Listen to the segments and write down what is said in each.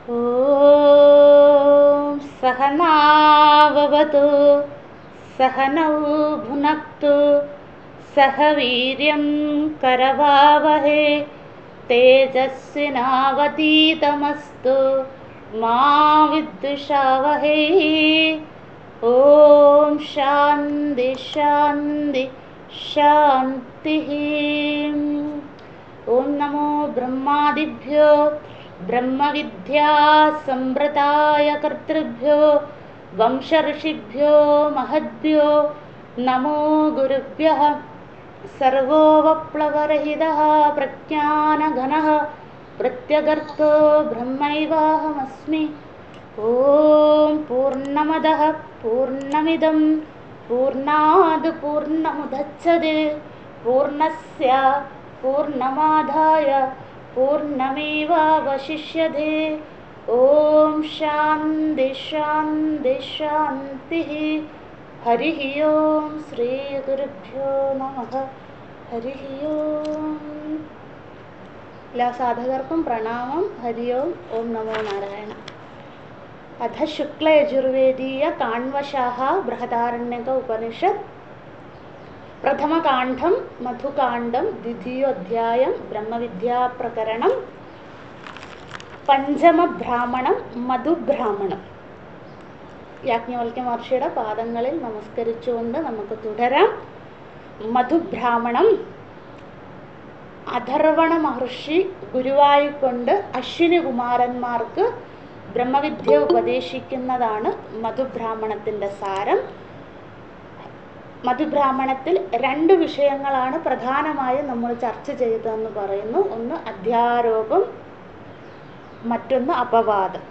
ॐ सहनाववतु सहनौ भुनक्तु सह वीर्यं करवावहे तेजस्विनावतीतमस्तु मा विद्विषावहे। ॐ शान्ति शान्ति शान्तिः। ॐ नमो ब्रह्मादिभ्यो ब्रह्मविद्या संप्रदाय कर्तृभ्यो वंशऋषिभ्यो महद्भ्यो नमो गुरुभ्यः। सर्वो वप्लवरहितः प्रज्ञानघनः प्रत्यगर्तो ब्रह्मैवाहमस्मि। ॐ पूर्णमदः पूर्णमिदं पूर्णाद् पूर्णमुदच्यते पूर्णस्य पूर्णमादाय पूर्णमेवावशिष्यते। ॐ शान्ति शान्ति शान्तिः। हरिः ओं श्रीगुरुभ्यो नमः। हरिः ओं। എല്ലാ സാധകർക്കും പ്രണാമം. ഹരി ഓം. ഓം നമോ നാരായണ. അധ ശുക്ല യജുർവേദീയ കാണ്വശാഹ ബൃഹദാരണ്യക ഉപനിഷത് പ്രഥമകാണ്ഡം മധുകാണ്ഡം ദ്വിതീയോധ്യായം ബ്രഹ്മവിദ്യാപ്രകരണം പഞ്ചമബ്രാഹ്മണം മധുബ്രാഹ്മണം. യാജ്ഞവൽക്യ മഹർഷിയുടെ പാദങ്ങളിൽ നമസ്കരിച്ചുകൊണ്ട് നമുക്ക് തുടരാം. മധുബ്രാഹ്മണം അഥർവണ മഹർഷി ഗുരുവായിക്കൊണ്ട് അശ്വിനി കുമാരന്മാർക്ക് ബ്രഹ്മവിദ്യ ഉപദേശിക്കുന്നതാണ് മധുബ്രാഹ്മണത്തിൻ്റെ സാരം. മധുബ്രാഹ്മണത്തിൽ രണ്ട് വിഷയങ്ങളാണ് പ്രധാനമായും നമ്മൾ ചർച്ച ചെയ്തതെന്ന് പറയുന്നു. ഒന്ന് അധ്യാരോപം, മറ്റൊന്ന് അപവാദം.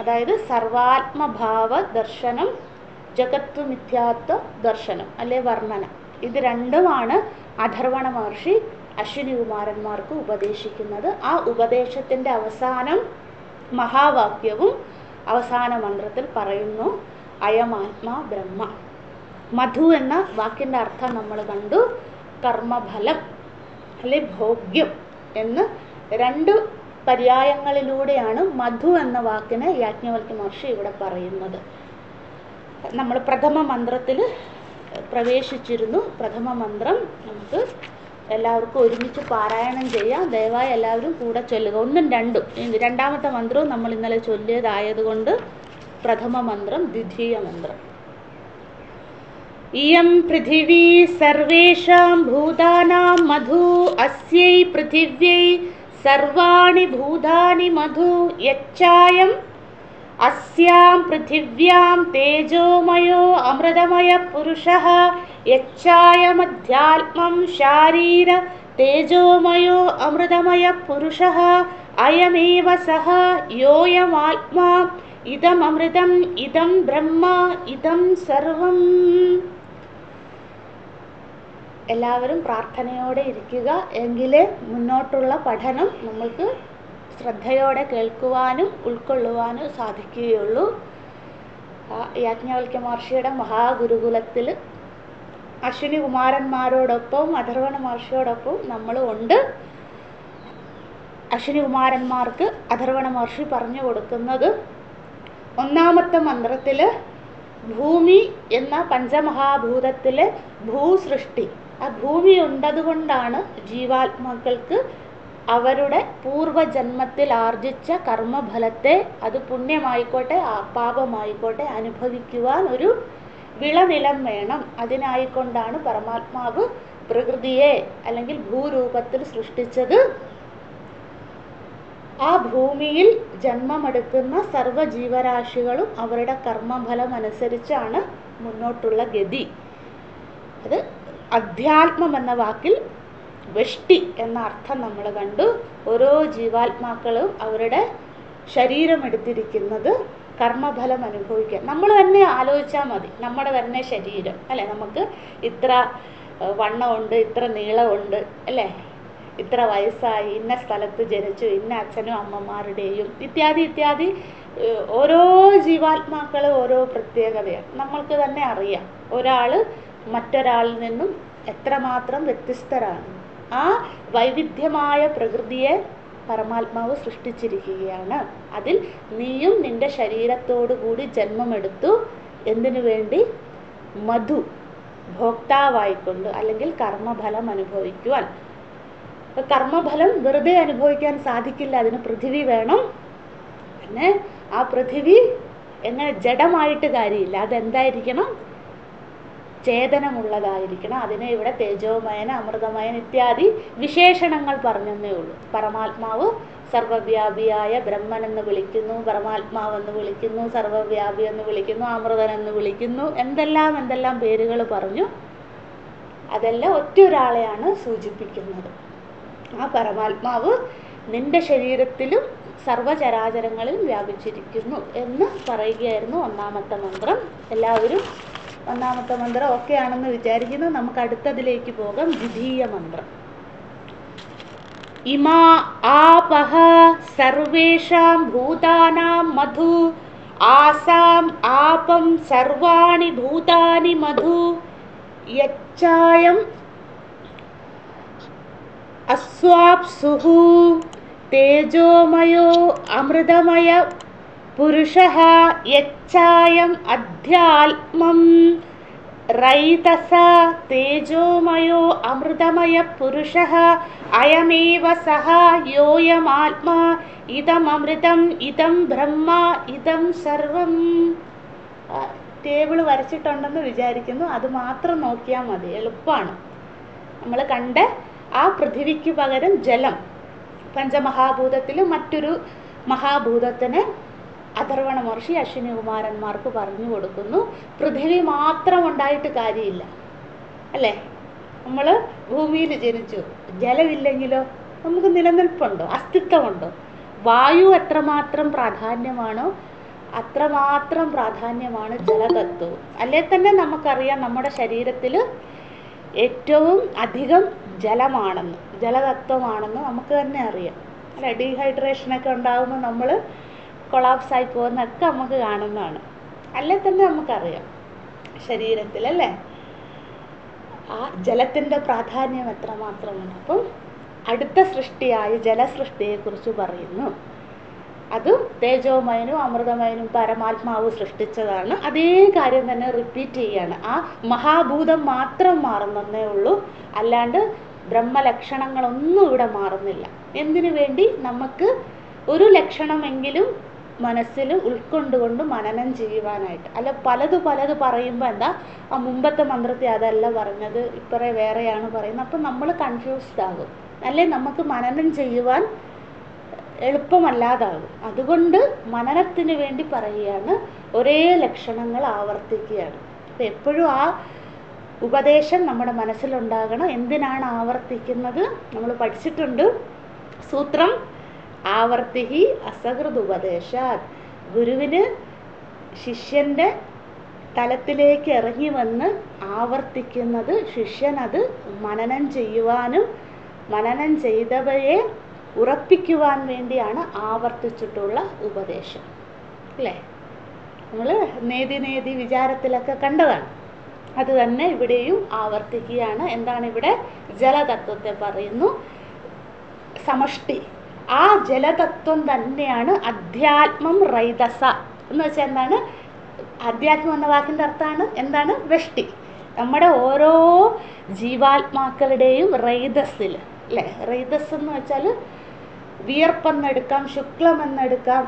അതായത് സർവാത്മഭാവ ദർശനം, ജഗത്ത് മിഥ്യാത്വ ദർശനം അല്ലെ വർണ്ണന. ഇത് രണ്ടുമാണ് അഥർവണ മഹർഷി അശ്വിനി കുമാരന്മാർക്ക് ഉപദേശിക്കുന്നത്. ആ ഉപദേശത്തിൻ്റെ അവസാനം മഹാവാക്യവും അവസാന മന്ത്രത്തിൽ പറയുന്നു, അയമാത്മാ ബ്രഹ്മ. മധു എന്ന വാക്കിൻ്റെ അർത്ഥം നമ്മൾ കണ്ടു. കർമ്മഫലം അല്ലെ ഭോഗ്യം എന്ന് രണ്ട് പര്യായങ്ങളിലൂടെയാണ് മധു എന്ന വാക്കിനെ യാജ്ഞവൽക്യ മഹർഷി ഇവിടെ പറയുന്നത്. നമ്മൾ പ്രഥമ മന്ത്രത്തിൽ പ്രവേശിച്ചിരുന്നു. പ്രഥമ മന്ത്രം നമുക്ക് എല്ലാവർക്കും ഒരുമിച്ച് പാരായണം ചെയ്യാം. ദയവായി എല്ലാവരും കൂടെ ചൊല്ലുക. ഒന്നും രണ്ടും. രണ്ടാമത്തെ മന്ത്രവും നമ്മൾ ഇന്നലെ ചൊല്ലിയതായതുകൊണ്ട് പ്രഥമ മന്ത്രം, ദ്വിതീയ മന്ത്രം. ഇയം പൃഥിവീ സർവേഷാം ഭൂതാനാം മധു അസ്യൈ പൃഥിവ്യൈ സർവാണി ഭൂതാനി മധു യച്ചായം അസ്യാം പൃഥിവ്യാം തേജോമയോ അമൃതമയ പുരുഷഃ യച്ചായമധ്യാത്മം ശാരീര തേജോമയോ അമൃതമയ പുരുഷഃ അയമേവ സഹ യോയമാത്മാ ഇദം അമൃതം ഇദം ബ്രഹ്മ ഇദം സർവം. എല്ലാവരും പ്രാർത്ഥനയോടെ ഇരിക്കുക. എങ്കിലേ മുന്നോട്ടുള്ള പഠനം നമുക്ക് ശ്രദ്ധയോടെ കേൾക്കുവാനും ഉൾക്കൊള്ളുവാനും സാധിക്കുകയുള്ളൂ. യാജ്ഞവൽക്യ മഹർഷിയുടെ മഹാഗുരുകുലത്തിൽ അശ്വിനി കുമാരന്മാരോടൊപ്പം അഥർവണ മഹർഷിയോടൊപ്പം നമ്മൾ ഉണ്ട്. അശ്വിനി കുമാരന്മാർക്ക് അഥർവണ മഹർഷി പറഞ്ഞു കൊടുക്കുന്നത് ഒന്നാമത്തെ മന്ത്രത്തിൽ ഭൂമി എന്ന പഞ്ചമഹാഭൂതത്തിലെ ഭൂസൃഷ്ടി. ആ ഭൂമി ഉണ്ടതുകൊണ്ടാണ് ജീവാത്മാക്കൾക്ക് അവരുടെ പൂർവജന്മത്തിൽ ആർജിച്ച കർമ്മഫലത്തെ, അത് പുണ്യമായിക്കോട്ടെ പാപമായിക്കോട്ടെ, അനുഭവിക്കുവാൻ ഒരു വിളനിലം വേണം. അതിനായിക്കൊണ്ടാണ് പരമാത്മാവ് പ്രകൃതിയെ അല്ലെങ്കിൽ ഭൂരൂപത്തിൽ സൃഷ്ടിച്ചത്. ആ ഭൂമിയിൽ ജന്മമെടുക്കുന്ന സർവ്വജീവരാശികളും അവരുടെ കർമ്മഫലം അനുസരിച്ചാണ് മുന്നോട്ടുള്ള ഗതി. അത് അധ്യാത്മം എന്ന വാക്കിൽ വെഷ്ടി എന്ന അർത്ഥം നമ്മൾ കണ്ടു. ഓരോ ജീവാത്മാക്കളും അവരുടെ ശരീരം എടുത്തിരിക്കുന്നത് കർമ്മഫലം അനുഭവിക്കാൻ. നമ്മൾ തന്നെ ആലോചിച്ചാൽ മതി. നമ്മുടെ തന്നെ ശരീരം അല്ലേ, നമുക്ക് ഇത്ര വണ്ണമുണ്ട്, ഇത്ര നീളമുണ്ട് അല്ലേ, ഇത്ര വയസ്സായി, ഇന്ന സ്ഥലത്ത് ജനിച്ചു, ഇന്ന അച്ഛനും അമ്മമാരുടെയും ഇത്യാദി ഇത്യാദി ഓരോ ജീവാത്മാക്കളും ഓരോ പ്രത്യേകതയാണ്. നമ്മൾക്ക് തന്നെ അറിയാം ഒരാൾ മറ്റൊരാളിൽ നിന്നും എത്രമാത്രം വ്യത്യസ്തരാണ്. ആ വൈവിധ്യമായ പ്രകൃതിയെ പരമാത്മാവ് സൃഷ്ടിച്ചിരിക്കുകയാണ്. അതിൽ നീയും നിന്റെ ശരീരത്തോടു കൂടി ജന്മമെടുത്തു. എന്തിനു വേണ്ടി? മധു ഭോക്താവായിക്കൊണ്ട്, അല്ലെങ്കിൽ കർമ്മഫലം അനുഭവിക്കുവാൻ. കർമ്മഫലം വെറുതെ അനുഭവിക്കാൻ സാധിക്കില്ല, അതിന് പൃഥിവി വേണം. പിന്നെ ആ പൃഥിവി എങ്ങനെ ജഡമായിട്ട് കാര്യമില്ല, അതെന്തായിരിക്കണം? ചേതനമുള്ളതായിരിക്കണം. അതിനെ ഇവിടെ തേജോമയൻ, അമൃതമയൻ ഇത്യാദി വിശേഷണങ്ങൾ പറഞ്ഞെന്നേ ഉള്ളൂ. പരമാത്മാവ് സർവവ്യാപിയായ ബ്രഹ്മൻ എന്ന് വിളിക്കുന്നു, പരമാത്മാവെന്ന് വിളിക്കുന്നു, സർവവ്യാപി എന്ന് വിളിക്കുന്നു, അമൃതൻ എന്ന് വിളിക്കുന്നു, എന്തെല്ലാം പേരുകൾ പറഞ്ഞു. അതെല്ലാം ഒറ്റൊരാളെയാണ് സൂചിപ്പിക്കുന്നത്. ആ പരമാത്മാവ് നിന്റെ ശരീരത്തിലും സർവചരാചരങ്ങളിലും വ്യാപിച്ചിരിക്കുന്നു എന്ന് പറയുകയായിരുന്നു ഒന്നാമത്തെ മന്ത്രം. എല്ലാവരും ഒന്നാമത്തെ മന്ത്രം ഓക്കെ ആണെന്ന് വിചാരിക്കുന്നു. നമുക്ക് അടുത്തതിലേക്ക് പോകാം. ദ്വിതീയ മന്ത്രം. ഇമാ ആപഹ സർവേഷാം ഭൂതാനാം മധു ആസാം ആപം സർവാണി ഭൂതാനി മധു യച്ചായം അസ്വാപ്സുഹു തേജോമയോ അമൃതമയ പുരുഷഃ യച്ചായം അധ്യാത്മം രൈതസ തേജോമയോ അമൃതമയ പുരുഷഃ അയമേവ സഹ യോയമാത്മാ ഇതമമൃതം ഇതം ബ്രഹ്മ ഇതം സർവം. ടേബിൾ വരച്ചിട്ടുണ്ടെന്ന് വിചാരിക്കുന്നു. അത് മാത്രം നോക്കിയാൽ മതി, എളുപ്പമാണ്. നമ്മൾ കണ്ട ആ പൃഥിവിക്ക് പകരം ജലം, പഞ്ചമഹാഭൂതത്തിൽ മറ്റൊരു മഹാഭൂതത്തിന് അഥർവണ മഹർഷി അശ്വിനികുമാരന്മാർക്ക് പറഞ്ഞു കൊടുക്കുന്നു. പൃഥിവി മാത്രം ഉണ്ടായിട്ട് കാര്യമില്ല, അല്ലേ? നമ്മൾ ഭൂമിയിൽ ജനിച്ചു, ജലമില്ലെങ്കിലോ നമുക്ക് നിലനിൽപ്പുണ്ടോ, അസ്തിത്വമുണ്ടോ? വായു എത്രമാത്രം പ്രാധാന്യമാണോ അത്രമാത്രം പ്രാധാന്യമാണ് ജലതത്വവും. അല്ലേ തന്നെ നമുക്കറിയാം നമ്മുടെ ശരീരത്തിൽ ഏറ്റവും അധികം ജലമാണെന്ന്, ജലതത്വമാണെന്ന് നമുക്ക് തന്നെ അറിയാം, അല്ലെ? ഡീഹൈഡ്രേഷനൊക്കെ ഉണ്ടാകുമ്പോൾ നമ്മൾ കൊളാപ്സായി പോകുന്നതൊക്കെ നമുക്ക് കാണുന്നതാണ്. അല്ലേ തന്നെ നമുക്കറിയാം ശരീരത്തിൽ, അല്ലേ? ആ ജലത്തിൻ്റെ പ്രാധാന്യം എത്രമാത്രമാണ്. അപ്പം അടുത്ത സൃഷ്ടിയായ ജലസൃഷ്ടിയെക്കുറിച്ച് പറയുന്നു. അത് തേജോമയനും അമൃതമയനും പരമാത്മാവ് സൃഷ്ടിച്ചതാണ്. അതേ കാര്യം തന്നെ റിപ്പീറ്റ് ചെയ്യാണ്. ആ മഹാഭൂതം മാത്രം മാറുന്നേ ഉള്ളൂ, അല്ലാണ്ട് ബ്രഹ്മലക്ഷണങ്ങളൊന്നും ഇവിടെ മാറുന്നില്ല. എന്തിനു വേണ്ടി? നമുക്ക് ഒരു ലക്ഷണമെങ്കിലും മനസ്സിൽ ഉൾക്കൊണ്ടുകൊണ്ട് മനനം ചെയ്യുവാനായിട്ട്. അല്ല പലത് പറയുമ്പോൾ എന്താ, ആ മുമ്പത്തെ മന്ത്രത്തിൽ അതല്ല പറഞ്ഞത്, ഇപ്പറേ വേറെയാണ് പറയുന്നത്. അപ്പം നമ്മൾ കൺഫ്യൂസ്ഡ് ആകും, അല്ലേ? നമുക്ക് മനനം ചെയ്യുവാൻ എളുപ്പമല്ലാതാകും. അതുകൊണ്ട് മനനത്തിന് വേണ്ടി പറയുകയാണ്, ഒരേ ലക്ഷണങ്ങൾ ആവർത്തിക്കുകയാണ്. അപ്പം എപ്പോഴും ആ ഉപദേശം നമ്മുടെ മനസ്സിലുണ്ടാകണം. എന്തിനാണ് ആവർത്തിക്കുന്നത്? നമ്മൾ പഠിച്ചിട്ടുണ്ട് സൂത്രം, ആവർത്തിഹി അസകൃത് ഉപദേശാത്. ഗുരുവിന് ശിഷ്യൻ്റെ തലത്തിലേക്ക് ഇറങ്ങി വന്ന് ആവർത്തിക്കുന്നത് ശിഷ്യൻ അത് മനനം ചെയ്യുവാനും മനനം ചെയ്തവയെ ഉറപ്പിക്കുവാൻ വേണ്ടിയാണ് ആവർത്തിച്ചിട്ടുള്ള ഉപദേശം, അല്ലേ? നമ്മൾ നേതി വിചാരത്തിലൊക്കെ കണ്ടതാണ്. അത് തന്നെ ഇവിടെയും ആവർത്തിക്കുകയാണ്. എന്താണ് ഇവിടെ? ജലതത്വത്തെ പറയുന്നു, സമഷ്ടി. ആ ജലതത്വം തന്നെയാണ് അധ്യാത്മം രൈതസ എന്ന് വെച്ചാൽ എന്താണ്? അധ്യാത്മം എന്ന വാക്കിൻ്റെ അർത്ഥമാണ് എന്താണ്? വെഷ്ടി. നമ്മുടെ ഓരോ ജീവാത്മാക്കളുടെയും റൈതസിൽ, അല്ലേ? റൈതസ് എന്ന് വെച്ചാൽ വിയർപ്പെന്നെടുക്കാം, ശുക്ലമെന്നെടുക്കാം,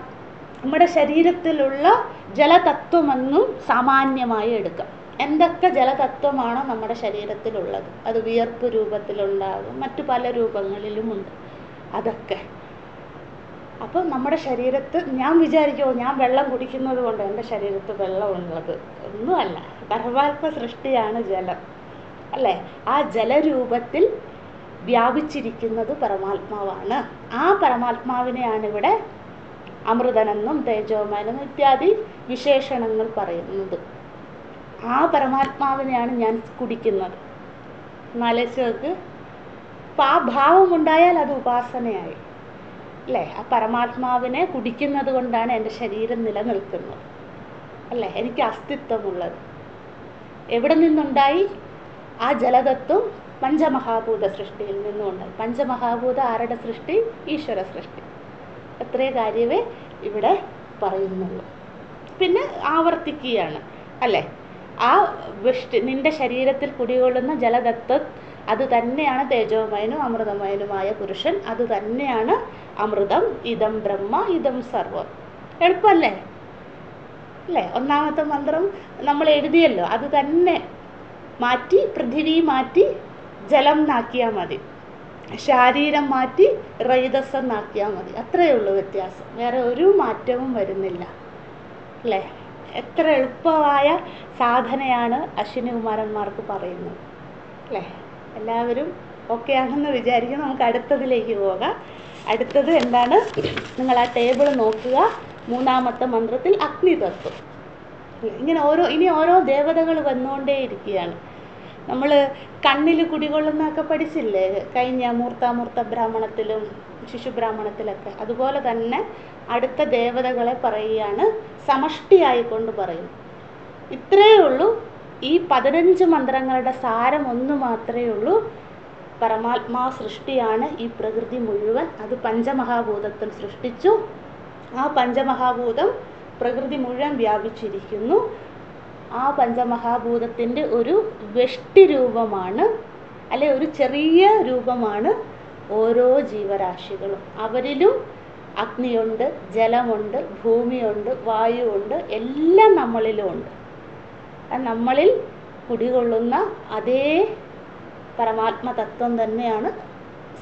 നമ്മുടെ ശരീരത്തിലുള്ള ജലതത്വമെന്നും സാമാന്യമായി എടുക്കാം. എന്തൊക്കെ ജലതത്വമാണോ നമ്മുടെ ശരീരത്തിലുള്ളത്, അത് വിയർപ്പ് രൂപത്തിലുണ്ടാകും, മറ്റു പല രൂപങ്ങളിലുമുണ്ട് അതൊക്കെ. അപ്പോൾ നമ്മുടെ ശരീരത്ത് ഞാൻ വിചാരിക്കുമോ ഞാൻ വെള്ളം കുടിക്കുന്നത് കൊണ്ട് എൻ്റെ ശരീരത്ത് വെള്ളമുള്ളത്? ഒന്നുമല്ല, പരമാത്മ സൃഷ്ടിയാണ് ജലം, അല്ലേ? ആ ജലരൂപത്തിൽ വ്യാപിച്ചിരിക്കുന്നത് പരമാത്മാവാണ്. ആ പരമാത്മാവിനെയാണ് ഇവിടെ അമൃതനെന്നും തേജോമയനും ഇത്യാദി വിശേഷണങ്ങൾ പറയുന്നത്. ആ പരമാത്മാവിനെയാണ് ഞാൻ കുടിക്കുന്നത്. നാലേശക്ക് അപ്പം ആ ഭാവമുണ്ടായാൽ അത് ഉപാസനയായി, അല്ലേ? ആ പരമാത്മാവിനെ കുടിക്കുന്നത് കൊണ്ടാണ് എൻ്റെ ശരീരം നിലനിൽക്കുന്നത്, അല്ലേ? എനിക്ക് അസ്തിത്വമുള്ളത്. എവിടെ നിന്നുണ്ടായി? ആ ജലതത്വം പഞ്ചമഹാഭൂത സൃഷ്ടിയിൽ നിന്നുണ്ട്. പഞ്ചമഹാഭൂത ആരുടെ സൃഷ്ടി? ഈശ്വര സൃഷ്ടി. അത്രേ കാര്യമേ ഇവിടെ പറയുന്നുള്ളൂ. പിന്നെ ആവർത്തിക്കുകയാണ് അല്ലേ? ആ നിന്റെ ശരീരത്തിൽ കുടികൊള്ളുന്ന ജലതത്വം അത് തന്നെയാണ് തേജോമയനും അമൃതമയനുമായ പുരുഷൻ. അത് തന്നെയാണ് അമൃതം. ഇതം ബ്രഹ്മ ഇതം സർവം. എളുപ്പമല്ലേ അല്ലേ? ഒന്നാമത്തെ മന്ത്രം നമ്മൾ എഴുതിയല്ലോ. അത് തന്നെ മാറ്റി പൃഥിവി മാറ്റി ജലം എന്നാക്കിയാൽ മതി. ശാരീരം മാറ്റി റൈതസ് എന്നാക്കിയാൽ മതി. അത്രയേ ഉള്ളൂ വ്യത്യാസം. വേറെ ഒരു മാറ്റവും വരുന്നില്ല അല്ലേ? എത്ര എളുപ്പമായ സാധനയാണ് അശ്വിനികുമാരന്മാർക്ക് പറയുന്നത് അല്ലേ? എല്ലാവരും ഓക്കെ ആണെന്ന് വിചാരിക്കുന്നു. നമുക്ക് അടുത്തതിലേക്ക് പോകാം. അടുത്തത് എന്താണ്? നിങ്ങൾ ആ ടേബിൾ നോക്കുക. മൂന്നാമത്തെ മന്ത്രത്തിൽ അഗ്നിതത്വം. ഇങ്ങനെ ഇനി ഓരോ ദേവതകൾ വന്നുകൊണ്ടേയിരിക്കുകയാണ്. നമ്മൾ കണ്ണിൽ കുടികൊള്ളുന്നതൊക്കെ പഠിച്ചില്ലേ കഴിഞ്ഞ മൂർത്താമൂർത്ത ബ്രാഹ്മണത്തിലും ശിശുബ്രാഹ്മണത്തിലൊക്കെ? അതുപോലെ തന്നെ അടുത്ത ദേവതകളെ പറയുകയാണ്, സമഷ്ടിയായിക്കൊണ്ട് പറയും. ഇത്രയേ ഉള്ളൂ. ഈ 15 മന്ത്രങ്ങളുടെ സാരം ഒന്ന് മാത്രമേ ഉള്ളൂ. പരമാത്മാ സൃഷ്ടിയാണ് ഈ പ്രകൃതി മുഴുവൻ. അത് പഞ്ചമഹാഭൂതത്തിൽ സൃഷ്ടിച്ചു. ആ പഞ്ചമഹാഭൂതം പ്രകൃതി മുഴുവൻ വ്യാപിച്ചിരിക്കുന്നു. ആ പഞ്ചമഹാഭൂതത്തിൻ്റെ ഒരു വെഷ്ടി രൂപമാണ്, അല്ലെ ഒരു ചെറിയ രൂപമാണ് ഓരോ ജീവരാശികളും. അവരിലും അഗ്നിയുണ്ട്, ജലമുണ്ട്, ഭൂമിയുണ്ട്, വായുവുണ്ട്, എല്ലാം നമ്മളിലും ഉണ്ട്. നമ്മളിൽ കുടികൊള്ളുന്ന അതേ പരമാത്മതത്വം തന്നെയാണ്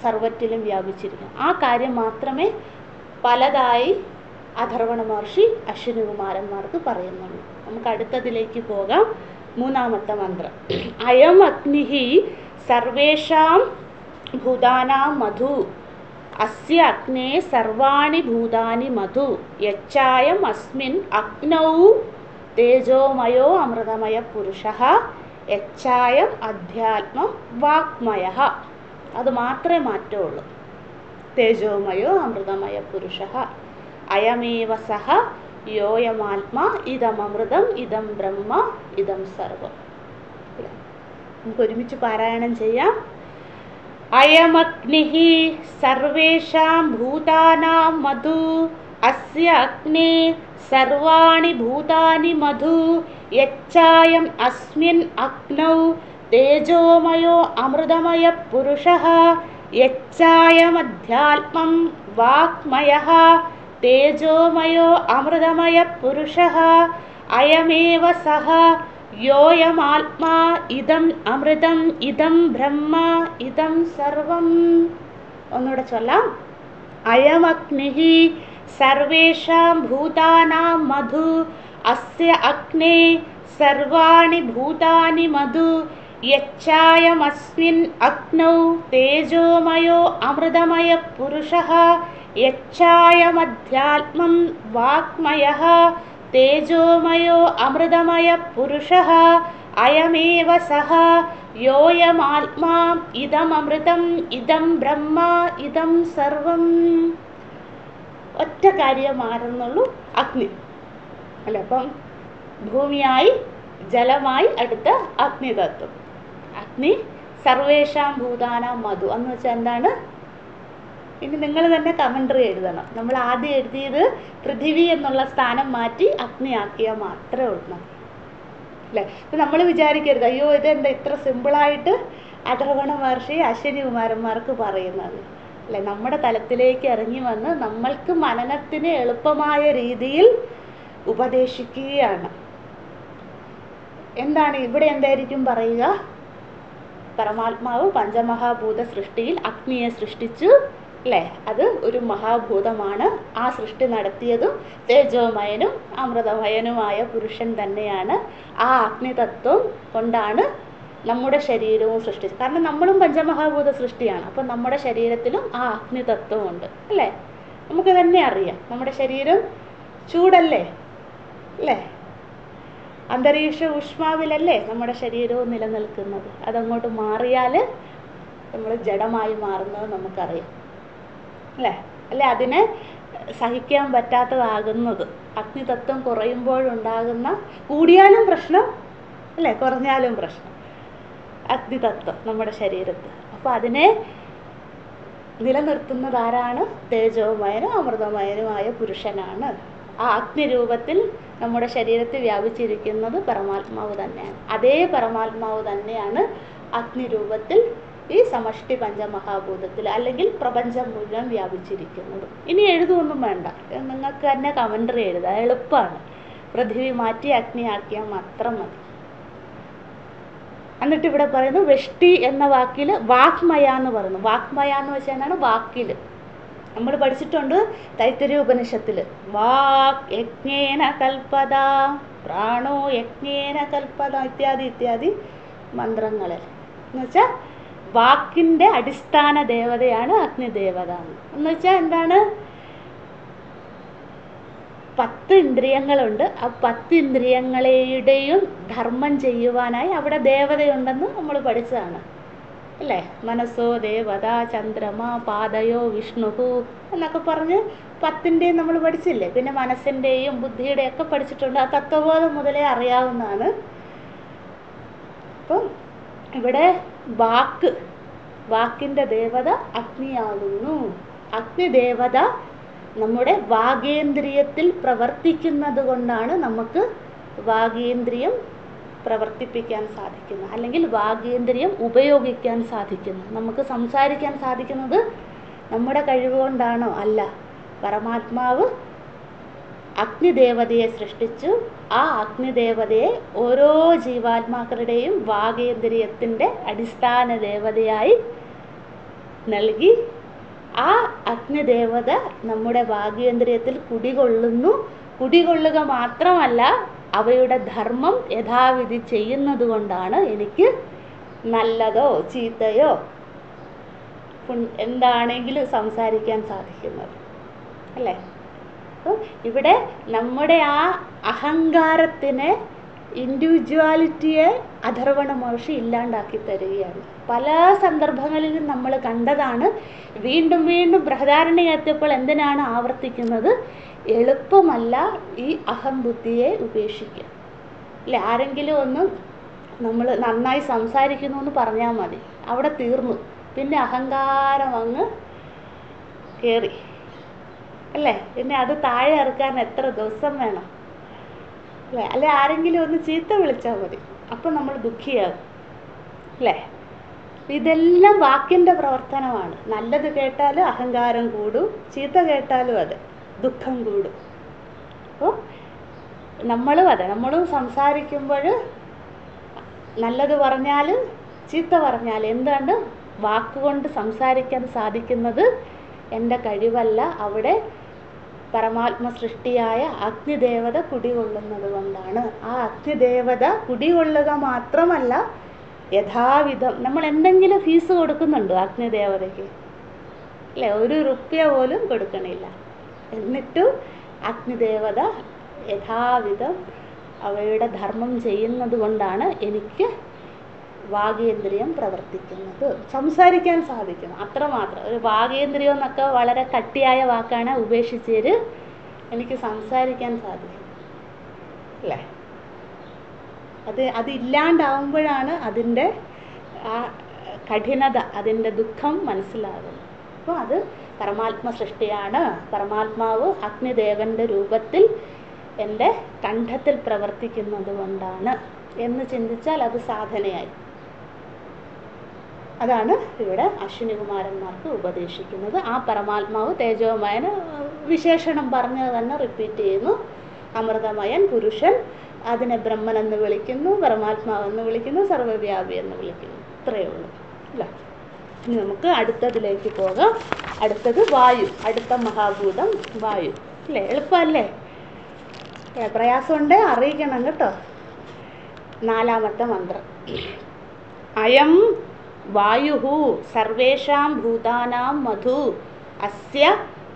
സർവറ്റിലും വ്യാപിച്ചിരിക്കുന്നത്. ആ കാര്യം മാത്രമേ പലതായി അഥർവണ മഹർഷി അശ്വിനികുമാരന്മാർക്ക് പറയുന്നുള്ളൂ. നമുക്ക് അടുത്തതിലേക്ക് പോകാം. മൂന്നാമത്തെ മന്ത്രം. അയം അഗ്നിഹി സർവേഷാം ഭൂതാനാം മധു അസ്യ അഗ്നേ സർവാണി ഭൂതാനി മധു യച്ചായം അസ്മിൻ അഗ്നൗ തേജോമയോ അമൃതമയ പുരുഷഃ യച്ചായം അധ്യാത്മം വാഗ്മയഃ. അത് മാത്രമേ മാറ്റമുള്ളൂ. തേജോമയോ അമൃതമയ പുരുഷഃ അയമേവ സഹ യോയമാത്മാ ഇതമൃതം ഇതം ബ്രഹ്മ ഇതം സർവം. നമുക്ക് ഒരുമിച്ച് പാരായണം ചെയ്യാം. അയമഗ്നിഹി സർവേഷാം ഭൂതാനാം മധു അസ്യ അഗ്നേ സർവാണി ഭൂതാനി മധു യച്ചായം അസ്മിൻ അഗ്നൗ തേജോമയോ അമൃതമയ പുരുഷഃ യച്ചായമധ്യാത്മം വാഗ്മയഃ തേജോമയോ അമൃതമയ പുരുഷഃ അയമേവ സഹ യോയമാത്മാ ഇദം അമൃതം ഇദം ബ്രഹ്മ ഇദം സർവം. ഒന്നുകൂടെ ചൊല്ലാം. അയമഗ്നിഹി സർവേഷാം ഭൂതാനാം മധു അസ്യ അഗ്നേ സർവാണി ഭൂതാനി മധു യച്ചായമസ്മിൻ അഗ്നൗ തേജോമയോ അമൃതമയ പുരുഷഃ യച്ചായമധ്യാത്മം വാഗ്മയഃ തേജോമയോ അമൃതമയ പുരുഷഃ അയമേവ സഹ യോയമാത്മാ ഇദമൃതം ഇദം ബ്രഹ്മ ഇദം സർവം. ഒറ്റ കാര്യം മാറുന്നുള്ളൂ, അഗ്നി അല്ല. അപ്പം ഭൂമിയായി ജലമായി അടുത്ത അഗ്നിതത്വം. അഗ്നി സർവേഷാം ഭൂതാനാം മധു എന്ന് വെച്ചാൽ എന്താണ്? ഇനി നിങ്ങൾ തന്നെ കമൻട്രി എഴുതണം. നമ്മൾ ആദ്യം എഴുതിയത് പൃഥിവി എന്നുള്ള സ്ഥാനം മാറ്റി അഗ്നി ആക്കിയാൽ മാത്രമേ ഉള്ളൂ അല്ലേ? ഇപ്പം നമ്മൾ വിചാരിക്കരുത് അയ്യോ ഇതെന്താ ഇത്ര സിമ്പിളായിട്ട് അഥർവണ മഹർഷി അശ്വിനികുമാരന്മാർക്ക് പറയുന്നത് അല്ലേ? നമ്മുടെ തലത്തിലേക്ക് ഇറങ്ങി വന്ന് നമ്മൾക്ക് മനനത്തിന് എളുപ്പമായ രീതിയിൽ ഉപദേശിക്കുകയാണ്. എന്താണ് ഇവിടെ എന്തായിരിക്കും പറയുക? പരമാത്മാവ് പഞ്ചമഹാഭൂത സൃഷ്ടിയിൽ അഗ്നിയെ സൃഷ്ടിച്ചു അല്ലേ? അത് ഒരു മഹാഭൂതമാണ്. ആ സൃഷ്ടി നടത്തിയതും തേജോമയനും അമൃതമയനുമായ പുരുഷൻ തന്നെയാണ്. ആ അഗ്നിതത്വം കൊണ്ടാണ് നമ്മുടെ ശരീരവും സൃഷ്ടിച്ചത്. കാരണം നമ്മളും പഞ്ചമഹാഭൂത സൃഷ്ടിയാണ്. അപ്പം നമ്മുടെ ശരീരത്തിലും ആ അഗ്നിതത്വമുണ്ട് അല്ലേ? നമുക്ക് തന്നെ അറിയാം. നമ്മുടെ ശരീരം ചൂടല്ലേ അല്ലേ? അന്തരീക്ഷ ഊഷ്മാവിലല്ലേ നമ്മുടെ ശരീരവും നിലനിൽക്കുന്നത്. അതങ്ങോട്ട് മാറിയാൽ നമ്മൾ ജഡമായി മാറുന്നത് നമുക്കറിയാം അല്ലേ? അല്ലെ? അതിനെ സഹിക്കാൻ പറ്റാത്തതാകുന്നത് അഗ്നിതത്വം കുറയുമ്പോഴുണ്ടാകുന്ന, കൂടിയാലും പ്രശ്നം അല്ലേ, കുറഞ്ഞാലും പ്രശ്നം. അഗ്നിതത്വം നമ്മുടെ ശരീരത്തിൽ. അപ്പോൾ അതിനെ നിലനിർത്തുന്നത് ആരാണ്? തേജോമയനും അമൃതമയനുമായ പുരുഷനാണ്. ആ അഗ്നിരൂപത്തിൽ നമ്മുടെ ശരീരത്തിൽ വ്യാപിച്ചിരിക്കുന്നത് പരമാത്മാവ് തന്നെയാണ്. അതേ പരമാത്മാവ് തന്നെയാണ് അഗ്നിരൂപത്തിൽ ഈ സമഷ്ടി പഞ്ചമഹാഭൂതത്തിൽ അല്ലെങ്കിൽ പ്രപഞ്ചം മുഴുവൻ വ്യാപിച്ചിരിക്കുന്നത്. ഇനി എഴുതുമൊന്നും വേണ്ട, നിങ്ങൾക്ക് തന്നെ കമൻ്ററി എഴുതാം, എളുപ്പമാണ്. പൃഥ്വി മാറ്റി അഗ്നിയാക്കിയാൽ മാത്രം മതി. എന്നിട്ട് ഇവിടെ പറയുന്നു വെഷ്ടി എന്ന വാക്കിൽ വാക്മയ എന്ന് പറയുന്നു. വാക്മയ എന്ന് വെച്ചാൽ എന്താണ്? വാക്കിൽ നമ്മൾ പഠിച്ചിട്ടുണ്ട് തൈത്തരീയ ഉപനിഷത്തിൽ വാക് യജ്ഞേന കൽപ്പത, പ്രാണോ യജ്ഞേന കൽപ്പത ഇത്യാദി ഇത്യാദി മന്ത്രങ്ങളിൽ എന്നുവെച്ചാൽ വാക്കിൻ്റെ അടിസ്ഥാന ദേവതയാണ് അഗ്നിദേവത. എന്ന് വെച്ചാൽ എന്താണ്? 10 ഇന്ദ്രിയങ്ങളുണ്ട്. ആ 10 ഇന്ദ്രിയങ്ങളുടെയും ധർമ്മം ചെയ്യുവാനായി അവിടെ ദേവതയുണ്ടെന്ന് നമ്മൾ പഠിച്ചതാണ് അല്ലേ? മനസ്സോ ദേവത, ചന്ദ്രമ, പാദയോ വിഷ്ണുഹു എന്നൊക്കെ പറഞ്ഞ് 10ൻ്റെയും നമ്മൾ പഠിച്ചില്ലേ? പിന്നെ മനസ്സിൻ്റെയും ബുദ്ധിയുടെയും ഒക്കെ പഠിച്ചിട്ടുണ്ട്. ആ തത്വബോധം മുതലേ അറിയാവുന്നതാണ്. അപ്പം ഇവിടെ വാക്കിൻ്റെ ദേവത അഗ്നിയാകുന്നു. അഗ്നിദേവത നമ്മുടെ വാഗേന്ദ്രിയത്തിൽ പ്രവർത്തിക്കുന്നത് കൊണ്ടാണ് നമുക്ക് വാഗേന്ദ്രിയം പ്രവർത്തിപ്പിക്കാൻ സാധിക്കുന്നത്, അല്ലെങ്കിൽ വാഗേന്ദ്രിയം ഉപയോഗിക്കാൻ സാധിക്കുന്നത്. നമുക്ക് സംസാരിക്കാൻ സാധിക്കുന്നത് നമ്മുടെ കഴിവ് കൊണ്ടാണോ? അല്ല. പരമാത്മാവ് അഗ്നിദേവതയെ സൃഷ്ടിച്ചു. ആ അഗ്നിദേവതയെ ഓരോ ജീവാത്മാക്കളുടെയും വാഗേന്ദ്രിയത്തിൻ്റെ അടിസ്ഥാന ദേവതയായി നൽകി. ആ അഗ്നിദേവത നമ്മുടെ വാഗേന്ദ്രിയത്തിൽ കുടികൊള്ളുന്നു. കുടികൊള്ളുക മാത്രമല്ല, അവയുടെ ധർമ്മം യഥാവിധി ചെയ്യുന്നത് കൊണ്ടാണ് എനിക്ക് നല്ലതോ ചീത്തയോ എന്താണെങ്കിലും സംസാരിക്കാൻ സാധിക്കുന്നത് അല്ലേ? അപ്പം ഇവിടെ നമ്മുടെ ആ അഹങ്കാരത്തിനെ, ഇൻഡിവിജ്വാലിറ്റിയെ അഥർവണ മഹർഷി ഇല്ലാണ്ടാക്കി തരികയാണ്. പല സന്ദർഭങ്ങളിലും നമ്മൾ കണ്ടതാണ്. വീണ്ടും വീണ്ടും ബൃഹദാരണ്യകം എത്തിയപ്പോൾ എന്തിനാണ് ആവർത്തിക്കുന്നത്? എളുപ്പമല്ല ഈ അഹംബുദ്ധിയെ ഉപേക്ഷിക്കുക അല്ലേ? ആരെങ്കിലും ഒന്ന് നമ്മൾ നന്നായി സംസാരിക്കുന്നു എന്ന് പറഞ്ഞാൽ മതി, അവിടെ തീർന്നു. പിന്നെ അഹങ്കാരം അങ്ങ് കയറി അല്ലേ? പിന്നെ അത് താഴെ ഇറക്കാൻ എത്ര ദിവസം വേണം അല്ലേ? അല്ലെ ആരെങ്കിലും ഒന്ന് ചീത്ത വിളിച്ചാൽ മതി, അപ്പം നമ്മൾ ദുഃഖിയാകും അല്ലേ? ഇതെല്ലാം വാക്കിൻ്റെ പ്രവർത്തനമാണ്. നല്ലത് കേട്ടാലും അഹങ്കാരം കൂടും, ചീത്ത കേട്ടാലും അതെ, ദുഃഖം കൂടും. അപ്പോൾ നമ്മളും സംസാരിക്കുമ്പോൾ നല്ലത് പറഞ്ഞാലും ചീത്ത പറഞ്ഞാലും എന്താണ്? വാക്കുകൊണ്ട് സംസാരിക്കാൻ സാധിക്കുന്നത് എൻ്റെ കഴിവല്ല, അവിടെ പരമാത്മ സൃഷ്ടിയായ അഗ്നിദേവത കുടികൊള്ളുന്നത് കൊണ്ടാണ്. ആ അഗ്നിദേവത കുടികൊള്ളുക മാത്രമല്ല, യഥാവിധം നമ്മൾ എന്തെങ്കിലും ഫീസ് കൊടുക്കുന്നുണ്ടോ അഗ്നിദേവതയ്ക്ക്? അല്ലേ? 1 റുപ്യ പോലും കൊടുക്കണില്ല. എന്നിട്ടും അഗ്നിദേവത യഥാവിധം അവയുടെ ധർമ്മം ചെയ്യുന്നത് കൊണ്ടാണ് എനിക്ക് വാഗേന്ദ്രിയം പ്രവർത്തിക്കുന്നത്, സംസാരിക്കാൻ സാധിക്കുന്നു. അത്രമാത്രം. ഒരു വാഗേന്ദ്രിയം എന്നൊക്കെ വളരെ കട്ടിയായ വാക്കാണ്, ഉപേക്ഷിച്ചേര് എനിക്ക് സംസാരിക്കാൻ സാധിക്കും അല്ലേ? അതില്ലാണ്ടാവുമ്പോഴാണ് അതിൻ്റെ ആ കഠിനത, അതിൻ്റെ ദുഃഖം മനസ്സിലാകുന്നത്. അപ്പോൾ അത് പരമാത്മ സൃഷ്ടിയാണ്. പരമാത്മാവ് അഗ്നിദേവൻ്റെ രൂപത്തിൽ എൻ്റെ കണ്ഠത്തിൽ പ്രവർത്തിക്കുന്നത് കൊണ്ടാണ് എന്ന് ചിന്തിച്ചാൽ അത് സാധനയായി. അതാണ് ഇവിടെ അശ്വിനികുമാരന്മാർക്ക് ഉപദേശിക്കുന്നത്. ആ പരമാത്മാവ് തേജോമയന് വിശേഷണം പറഞ്ഞത് തന്നെ റിപ്പീറ്റ് ചെയ്യുന്നു. അമൃതമയൻ പുരുഷൻ, അതിനെ ബ്രഹ്മൻ എന്ന് വിളിക്കുന്നു, പരമാത്മാവെന്ന് വിളിക്കുന്നു, സർവ്വവ്യാപി എന്ന് വിളിക്കുന്നു. ഇത്രയേ ഉള്ളൂ അല്ല. ഇനി നമുക്ക് അടുത്തതിലേക്ക് പോകാം. അടുത്തത് വായു. അടുത്ത മഹാഭൂതം വായു അല്ലേ? എളുപ്പമല്ലേ? പ്രയാസമുണ്ട് അറിയിക്കണം കേട്ടോ. 4ാമത്തെ മന്ത്രം. അയം വായുഹു സർവേഷാം ഭൂതാനാം മധു അസ്യ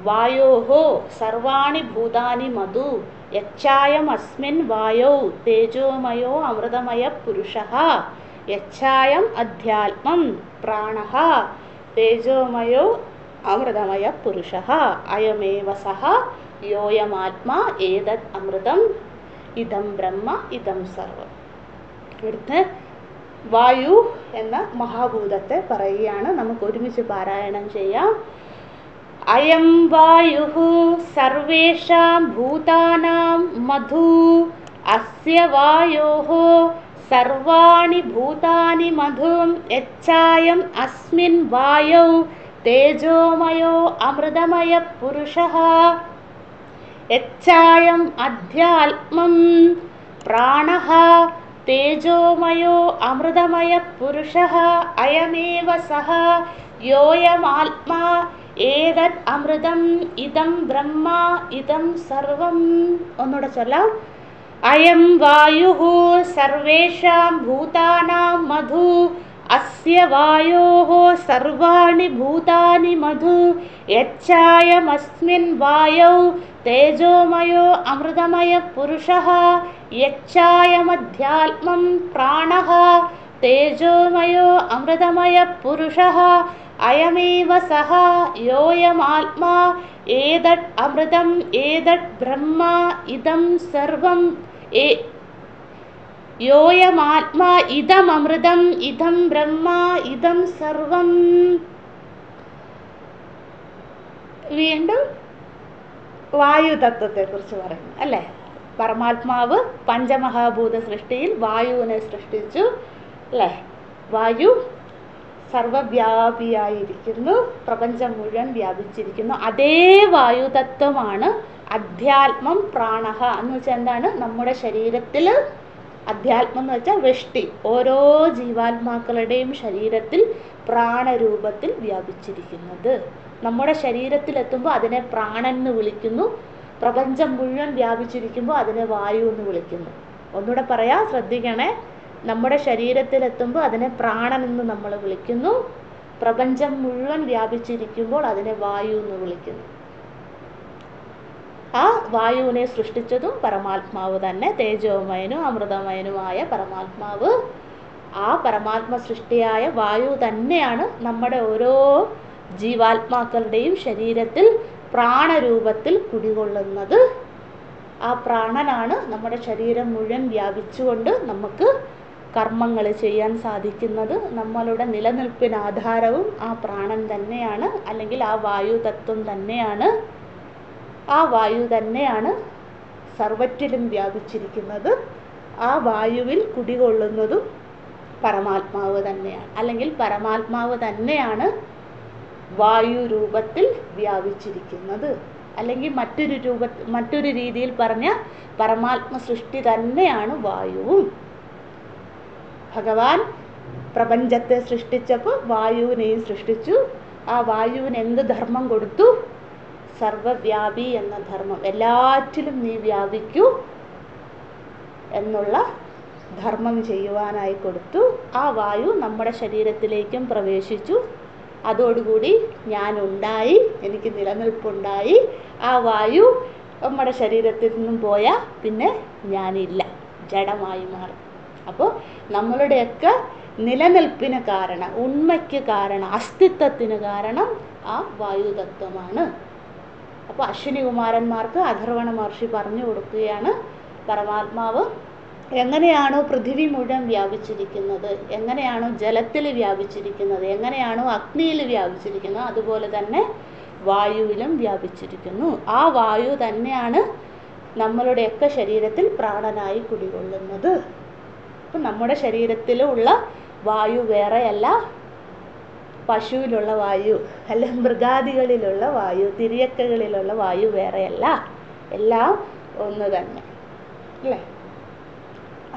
വായോഹ സർവാണി ഭൂതാനി മധു യച്ഛായം അസ്മിൻ വായൗ തേജോമയോ അമൃതമയ പുരുഷഃ യച്ഛായം അധ്യാത്മം പ്രാണഃ തേജോമയോ അമൃതമയ പുരുഷഃ അയമേവ സഹ യോയമാത്മാ ഏതത് അമൃതം ഇദം ബ്രഹ്മ ഇദം സർവം. ഇവിടുത്തെ വായു എന്ന മഹാഭൂതത്തെ പറയുകയാണ്. നമുക്ക് ഒരുമിച്ച് പാരായണം ചെയ്യാം. അയം വായുഃ സർവേഷാം ഭൂതാനാം മധു അസ്യ വായോഃ സർവാണി ഭൂതാനി മധും യച്ഛായം അസ്മിൻ വായൗ തേജോമയോ അമൃതമയ പുരുഷഃ യച്ഛായം അധ്യാത്മം പ്രാണഃ തേജോമയോ അമൃതമയ പുരുഷഃ അയമേവ സഹ യോയമാത്മാ ഏതത് അമൃതം ഇദം ബ്രഹ്മ ഇദം സർവം. ഒന്നുകൂടെ ചൊല്ലാം. അയം വായുഃ സർവേഷാം ഭൂതാനാം മധു അസ്യ വായോഃ സർവാണി ഭൂതാനി മധു യച്ഛായമസ്മിൻ വായൗ തേജോമയോ അമൃതമയ പുരുഷഃ യച്ഛായമധ്യാത്മം പ്രാണഃ തേജോമയോ അമൃതമയ പുരുഷഃ അയമേവ സഹ യോയമാത്മാ ഏതത് അമൃതം ഏതത് ബ്രഹ്മ ഇദം സർവം. യോയമാത്മാ ഇദം അമൃതം ഇദം ബ്രഹ്മ ഇദം സർവം. വീണ്ടും വായു തത്വത്തെ കുറിച്ച് പറയുന്നു അല്ലേ. പരമാത്മാവ് പഞ്ചമഹാഭൂത സൃഷ്ടിയിൽ വായുവിനെ സൃഷ്ടിച്ചു അല്ലേ. വായു സർവവ്യാപിയായിരിക്കുന്നു, പ്രപഞ്ചം മുഴുവൻ വ്യാപിച്ചിരിക്കുന്നു. അതേ വായു തത്വമാണ് അധ്യാത്മം പ്രാണഃ എന്ന് വെച്ചാൽ എന്താണ്? നമ്മുടെ ശരീരത്തിൽ അധ്യാത്മം എന്ന് വെച്ചാൽ വൃഷ്ടി, ഓരോ ജീവാത്മാക്കളുടെയും ശരീരത്തിൽ പ്രാണരൂപത്തിൽ വ്യാപിച്ചിരിക്കുന്നത്. നമ്മുടെ ശരീരത്തിലെത്തുമ്പോൾ അതിനെ പ്രാണൻ എന്ന് വിളിക്കുന്നു. പ്രപഞ്ചം മുഴുവൻ വ്യാപിച്ചിരിക്കുമ്പോൾ അതിനെ വായു എന്ന് വിളിക്കുന്നു. ഒന്നുകൂടെ പറയാം, ശ്രദ്ധിക്കണേ. നമ്മുടെ ശരീരത്തിലെത്തുമ്പോൾ അതിനെ പ്രാണൻ എന്ന് നമ്മൾ വിളിക്കുന്നു. പ്രപഞ്ചം മുഴുവൻ വ്യാപിച്ചിരിക്കുമ്പോൾ അതിനെ വായു എന്ന് വിളിക്കുന്നു. ആ വായുവിനെ സൃഷ്ടിച്ചതും പരമാത്മാവ് തന്നെ, തേജോമയനും അമൃതമയനുമായ പരമാത്മാവ്. ആ പരമാത്മ സൃഷ്ടിയായ വായു തന്നെയാണ് നമ്മുടെ ഓരോ ജീവാത്മാക്കളുടെയും ശരീരത്തിൽ പ്രാണരൂപത്തിൽ കുടികൊള്ളുന്നത്. ആ പ്രാണനാണ് നമ്മുടെ ശരീരം മുഴുവൻ വ്യാപിച്ചുകൊണ്ട് നമുക്ക് കർമ്മങ്ങൾ ചെയ്യാൻ സാധിക്കുന്നത്. നമ്മളുടെ നിലനിൽപ്പിന് ആധാരവും ആ പ്രാണൻ തന്നെയാണ്, അല്ലെങ്കിൽ ആ വായു തത്വം തന്നെയാണ്. ആ വായു തന്നെയാണ് സർവറ്റിലും വ്യാപിച്ചിരിക്കുന്നത്. ആ വായുവിൽ കുടികൊള്ളുന്നതും പരമാത്മാവ് തന്നെയാണ്, അല്ലെങ്കിൽ പരമാത്മാവ് തന്നെയാണ് വായു രൂപത്തിൽ വ്യാപിച്ചിരിക്കുന്നത്. അല്ലെങ്കിൽ മറ്റൊരു രീതിയിൽ പറഞ്ഞ പരമാത്മ സൃഷ്ടി തന്നെയാണ് വായുവും. ഭഗവാൻ പ്രപഞ്ചത്തെ സൃഷ്ടിച്ചപ്പോൾ വായുവിനെയും സൃഷ്ടിച്ചു. ആ വായുവിന് എന്ത് ധർമ്മം കൊടുത്തു? സർവവ്യാപി എന്ന ധർമ്മം. എല്ലാറ്റിലും നീ വ്യാപിക്കൂ എന്നുള്ള ധർമ്മം ചെയ്യുവാനായി കൊടുത്തു. ആ വായു നമ്മുടെ ശരീരത്തിലേക്കും പ്രവേശിച്ചു. അതോടുകൂടി ഞാനുണ്ടായി, എനിക്ക് നിലനിൽപ്പുണ്ടായി. ആ വായു നമ്മുടെ ശരീരത്തിൽ നിന്നും പോയാൽ പിന്നെ ഞാനില്ല, ജഡമായി മാറും. അപ്പോൾ നമ്മളുടെയൊക്കെ നിലനിൽപ്പിന് കാരണം, ഉണ്മയ്ക്ക് കാരണം, അസ്തിത്വത്തിന് കാരണം ആ വായുതത്വമാണ്. അപ്പോൾ അശ്വിനി കുമാരന്മാർക്ക് അഥർവണ മഹർഷി പറഞ്ഞു കൊടുക്കുകയാണ്, പരമാത്മാവ് എങ്ങനെയാണോ പൃഥിവി മുഴുവൻ വ്യാപിച്ചിരിക്കുന്നത്, എങ്ങനെയാണോ ജലത്തിൽ വ്യാപിച്ചിരിക്കുന്നത്, എങ്ങനെയാണോ അഗ്നിയിൽ വ്യാപിച്ചിരിക്കുന്നത്, അതുപോലെ തന്നെ വായുവിലും വ്യാപിച്ചിരിക്കുന്നു. ആ വായു തന്നെയാണ് നമ്മളുടെയൊക്കെ ശരീരത്തിൽ പ്രാണനായി കുടികൊള്ളുന്നത്. അപ്പം നമ്മുടെ ശരീരത്തിലുള്ള വായു വേറെയല്ല, പശുവിലുള്ള വായു അല്ല, മൃഗാദികളിലുള്ള വായു, തിരിയക്കകളിലുള്ള വായു വേറെയല്ല, എല്ലാം ഒന്ന് തന്നെ അല്ലേ.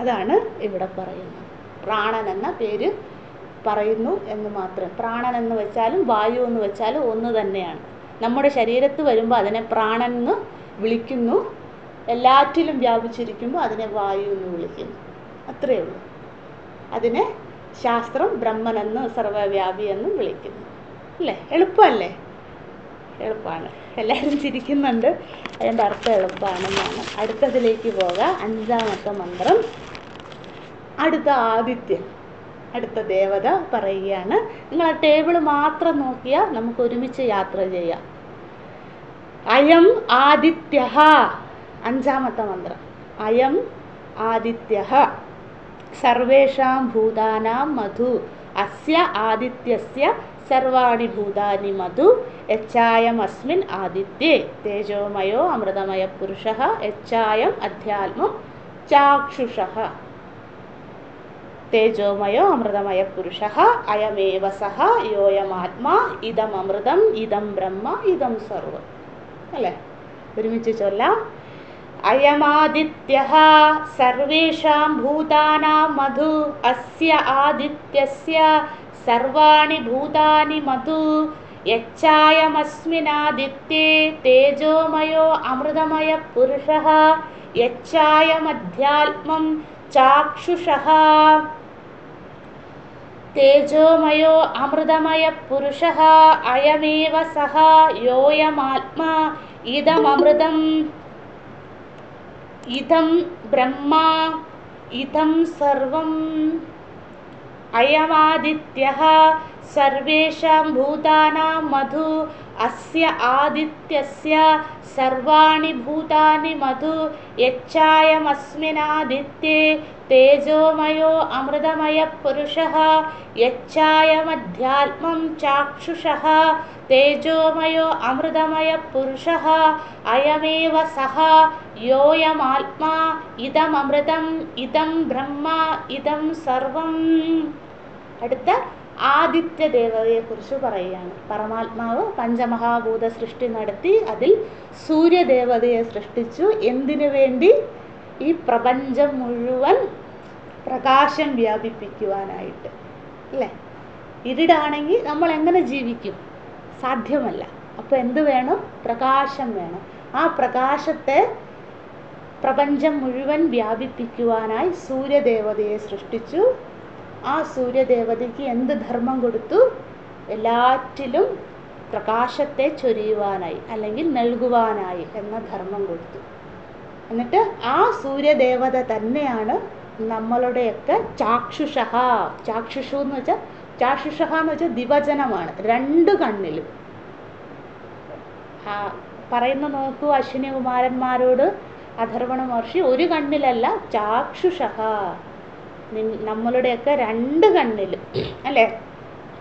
അതാണ് ഇവിടെ പറയുന്നത്. പ്രാണൻ എന്ന പേര് പറയുന്നു എന്ന് മാത്രം. പ്രാണൻ എന്ന് വെച്ചാലും വായു എന്ന് വെച്ചാലും ഒന്ന് തന്നെയാണ്. നമ്മുടെ ശരീരത്ത് വരുമ്പോൾ അതിനെ പ്രാണൻ എന്ന് വിളിക്കുന്നു, എല്ലാറ്റിലും വ്യാപിച്ചിരിക്കുമ്പോൾ അതിനെ വായു എന്ന് വിളിക്കുന്നു. അത്രയേ ഉള്ളൂ. അതിനെ ശാസ്ത്രം ബ്രഹ്മനെന്ന് സർവവ്യാപി എന്നും വിളിക്കുന്നു അല്ലേ. എളുപ്പമല്ലേ? എളുപ്പമാണ്. എല്ലാവരും ചിരിക്കുന്നുണ്ട്, അതിൻ്റെ അർത്ഥം എളുപ്പമാണെന്നാണ്. അടുത്തതിലേക്ക് പോകാം. 5ാമത്തെ മന്ത്രം. അടുത്ത ആദിത്യൻ, അടുത്ത ദേവത പറയുകയാണ്. നിങ്ങൾ ആ ടേബിൾ മാത്രം നോക്കിയാൽ നമുക്ക് ഒരുമിച്ച് യാത്ര ചെയ്യാം. അയം ആദിത്യഃ, 5ാമത്തെ മന്ത്രം. അയം ആദിത്യഃ. സർവേഷാം ഭൂതാനാം മധു അസ്യ ആദിത്യസ്യ സർവാണി ഭൂതാനി മധു യച്ചായം അസ്മിൻ ആദിത്യേ തേജോമയോ അമൃതമയ പുരുഷഃ യച്ചായം അധ്യാത്മം ചാക്ഷുഷഃ തേജോമയോ അമൃതമയ പുരുഷഃ അയമേവ സഹ യോയമാത്മാ ഇദം അമൃതം ഇദം ബ്രഹ്മ ഇദം സർവം. അല്ലേ? ഒരുമിച്ച് ചൊല്ലാം. അയമാദിത്യഃ സർവേഷാം ഭൂതാനാം മധു അസ്യ ആദിത്യസ്യ സർവാണി ഭൂതാനി മധു യച്ചായമസ്മിനാദിത്യേ തേജോമയോ അമൃതമയ പുരുഷഃ യച്ചായമധ്യാത്മം ചാക്ഷുഷഃ തേജോമയോ അമൃതമയ പുരുഷഃ അയമേവ സഹ യോയമാത്മാ ഇദമമൃതം ഇദം ബ്രഹ്മ ഇദം സർവം. അയമാദിത്യഃ സർവേഷാം ഭൂതാനാം മധു അസ്യ ആദിത്യസ്യ സർവാണി ഭൂതാനി മധു യച്ചായമസ്മിനാദിത്യേ തേജോമയോ അമൃതമയ പുരുഷഃ യച്ചായമധ്യാത്മം ചാക്ഷുഷഃ തേജോമയോ അമൃതമയ പുരുഷഃ അയമേവ സഹ യോയമാത്മാ ഇദമമൃതം ഇദം ബ്രഹ്മ ഇദം സർവം. അടുത്ത ആദിത്യ ദേവതയെക്കുറിച്ച് പറയുകയാണ്. പരമാത്മാവ് പഞ്ചമഹാഭൂത സൃഷ്ടി നടത്തി അതിൽ സൂര്യദേവതയെ സൃഷ്ടിച്ചു. എന്തിനു വേണ്ടി? ഈ പ്രപഞ്ചം മുഴുവൻ പ്രകാശം വ്യാപിപ്പിക്കുവാനായിട്ട്. അല്ലേ? ഇരുടാണെങ്കിൽ നമ്മൾ എങ്ങനെ ജീവിക്കും? സാധ്യമല്ല. അപ്പോൾ എന്ത് വേണം? പ്രകാശം വേണം. ആ പ്രകാശത്തെ പ്രപഞ്ചം മുഴുവൻ വ്യാപിപ്പിക്കുവാനായി സൂര്യദേവതയെ സൃഷ്ടിച്ചു. ആ സൂര്യദേവതയ്ക്ക് എന്ത് ധർമ്മം കൊടുത്തു? എല്ലാറ്റിലും പ്രകാശത്തെ ചൊരിയുവാനായി അല്ലെങ്കിൽ നൽകുവാനായി എന്ന ധർമ്മം കൊടുത്തു. എന്നിട്ട് ആ സൂര്യദേവത തന്നെയാണ് നമ്മളുടെയൊക്കെ ചാക്ഷുഷഃ. ചാക്ഷുഷു എന്ന് വെച്ചാൽ ദിവചനമാണ്. രണ്ട് കണ്ണിലും പറയുന്ന നോക്കൂ. അശ്വിനി കുമാരന്മാരോട് അഥർവണ മഹർഷി ഒരു കണ്ണിലല്ല ചാക്ഷുഷഃ, നമ്മളുടെയൊക്കെ രണ്ട് കണ്ണിലും അല്ലേ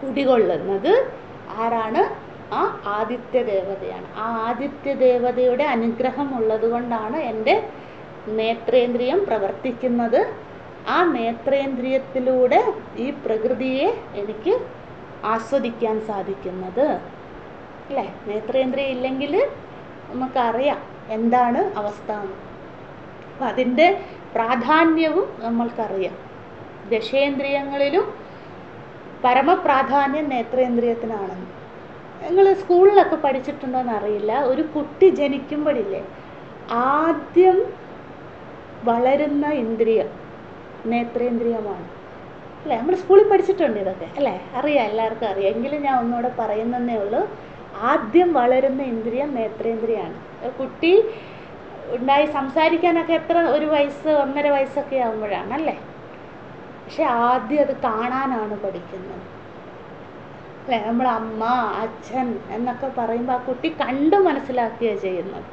കുടികൊള്ളുന്നത് ആരാണ്? ആ ആദിത്യ ദേവതയാണ്. ആ ആദിത്യ ദേവതയുടെ അനുഗ്രഹം ഉള്ളത് കൊണ്ടാണ് എൻ്റെ നേത്രേന്ദ്രിയം പ്രവർത്തിക്കുന്നത്. ആ നേത്രേന്ദ്രിയത്തിലൂടെ ഈ പ്രകൃതിയെ എനിക്ക് ആസ്വദിക്കാൻ സാധിക്കുന്നത്. അല്ലേ? നേത്രേന്ദ്രിയം ഇല്ലെങ്കിൽ നമുക്കറിയാം എന്താണ് അവസ്ഥ. അപ്പം അതിൻ്റെ പ്രാധാന്യവും നമ്മൾക്കറിയാം. ദശേന്ദ്രിയങ്ങളിലും പരമപ്രാധാന്യം നേത്രേന്ദ്രിയത്തിനാണെന്ന് നിങ്ങൾ സ്കൂളിലൊക്കെ പഠിച്ചിട്ടുണ്ടോയെന്ന് അറിയില്ല. ഒരു കുട്ടി ജനിക്കുമ്പോഴില്ലേ ആദ്യം വളരുന്ന ഇന്ദ്രിയം നേത്രേന്ദ്രിയമാണ്. അല്ലേ? നമ്മൾ സ്കൂളിൽ പഠിച്ചിട്ടുണ്ട് ഇതൊക്കെ അല്ലേ? അറിയാം, എല്ലാവർക്കും അറിയാം. എങ്കിലും ഞാൻ ഒന്നുകൂടെ പറയുന്നതേ ഉള്ളൂ. ആദ്യം വളരുന്ന ഇന്ദ്രിയം നേത്രേന്ദ്രിയമാണ്. കുട്ടി ഉണ്ടായി സംസാരിക്കാനൊക്കെ ഒരു വയസ്സ് 1.5 വയസ്സൊക്കെ ആകുമ്പോഴാണ് അല്ലേ? പക്ഷെ ആദ്യം അത് കാണാനാണ് പഠിക്കുന്നത് അല്ലേ? നമ്മൾ അമ്മ അച്ഛൻ എന്നൊക്കെ പറയുമ്പോൾ ആ കുട്ടി കണ്ട് മനസ്സിലാക്കുകയാണ് ചെയ്യുന്നത്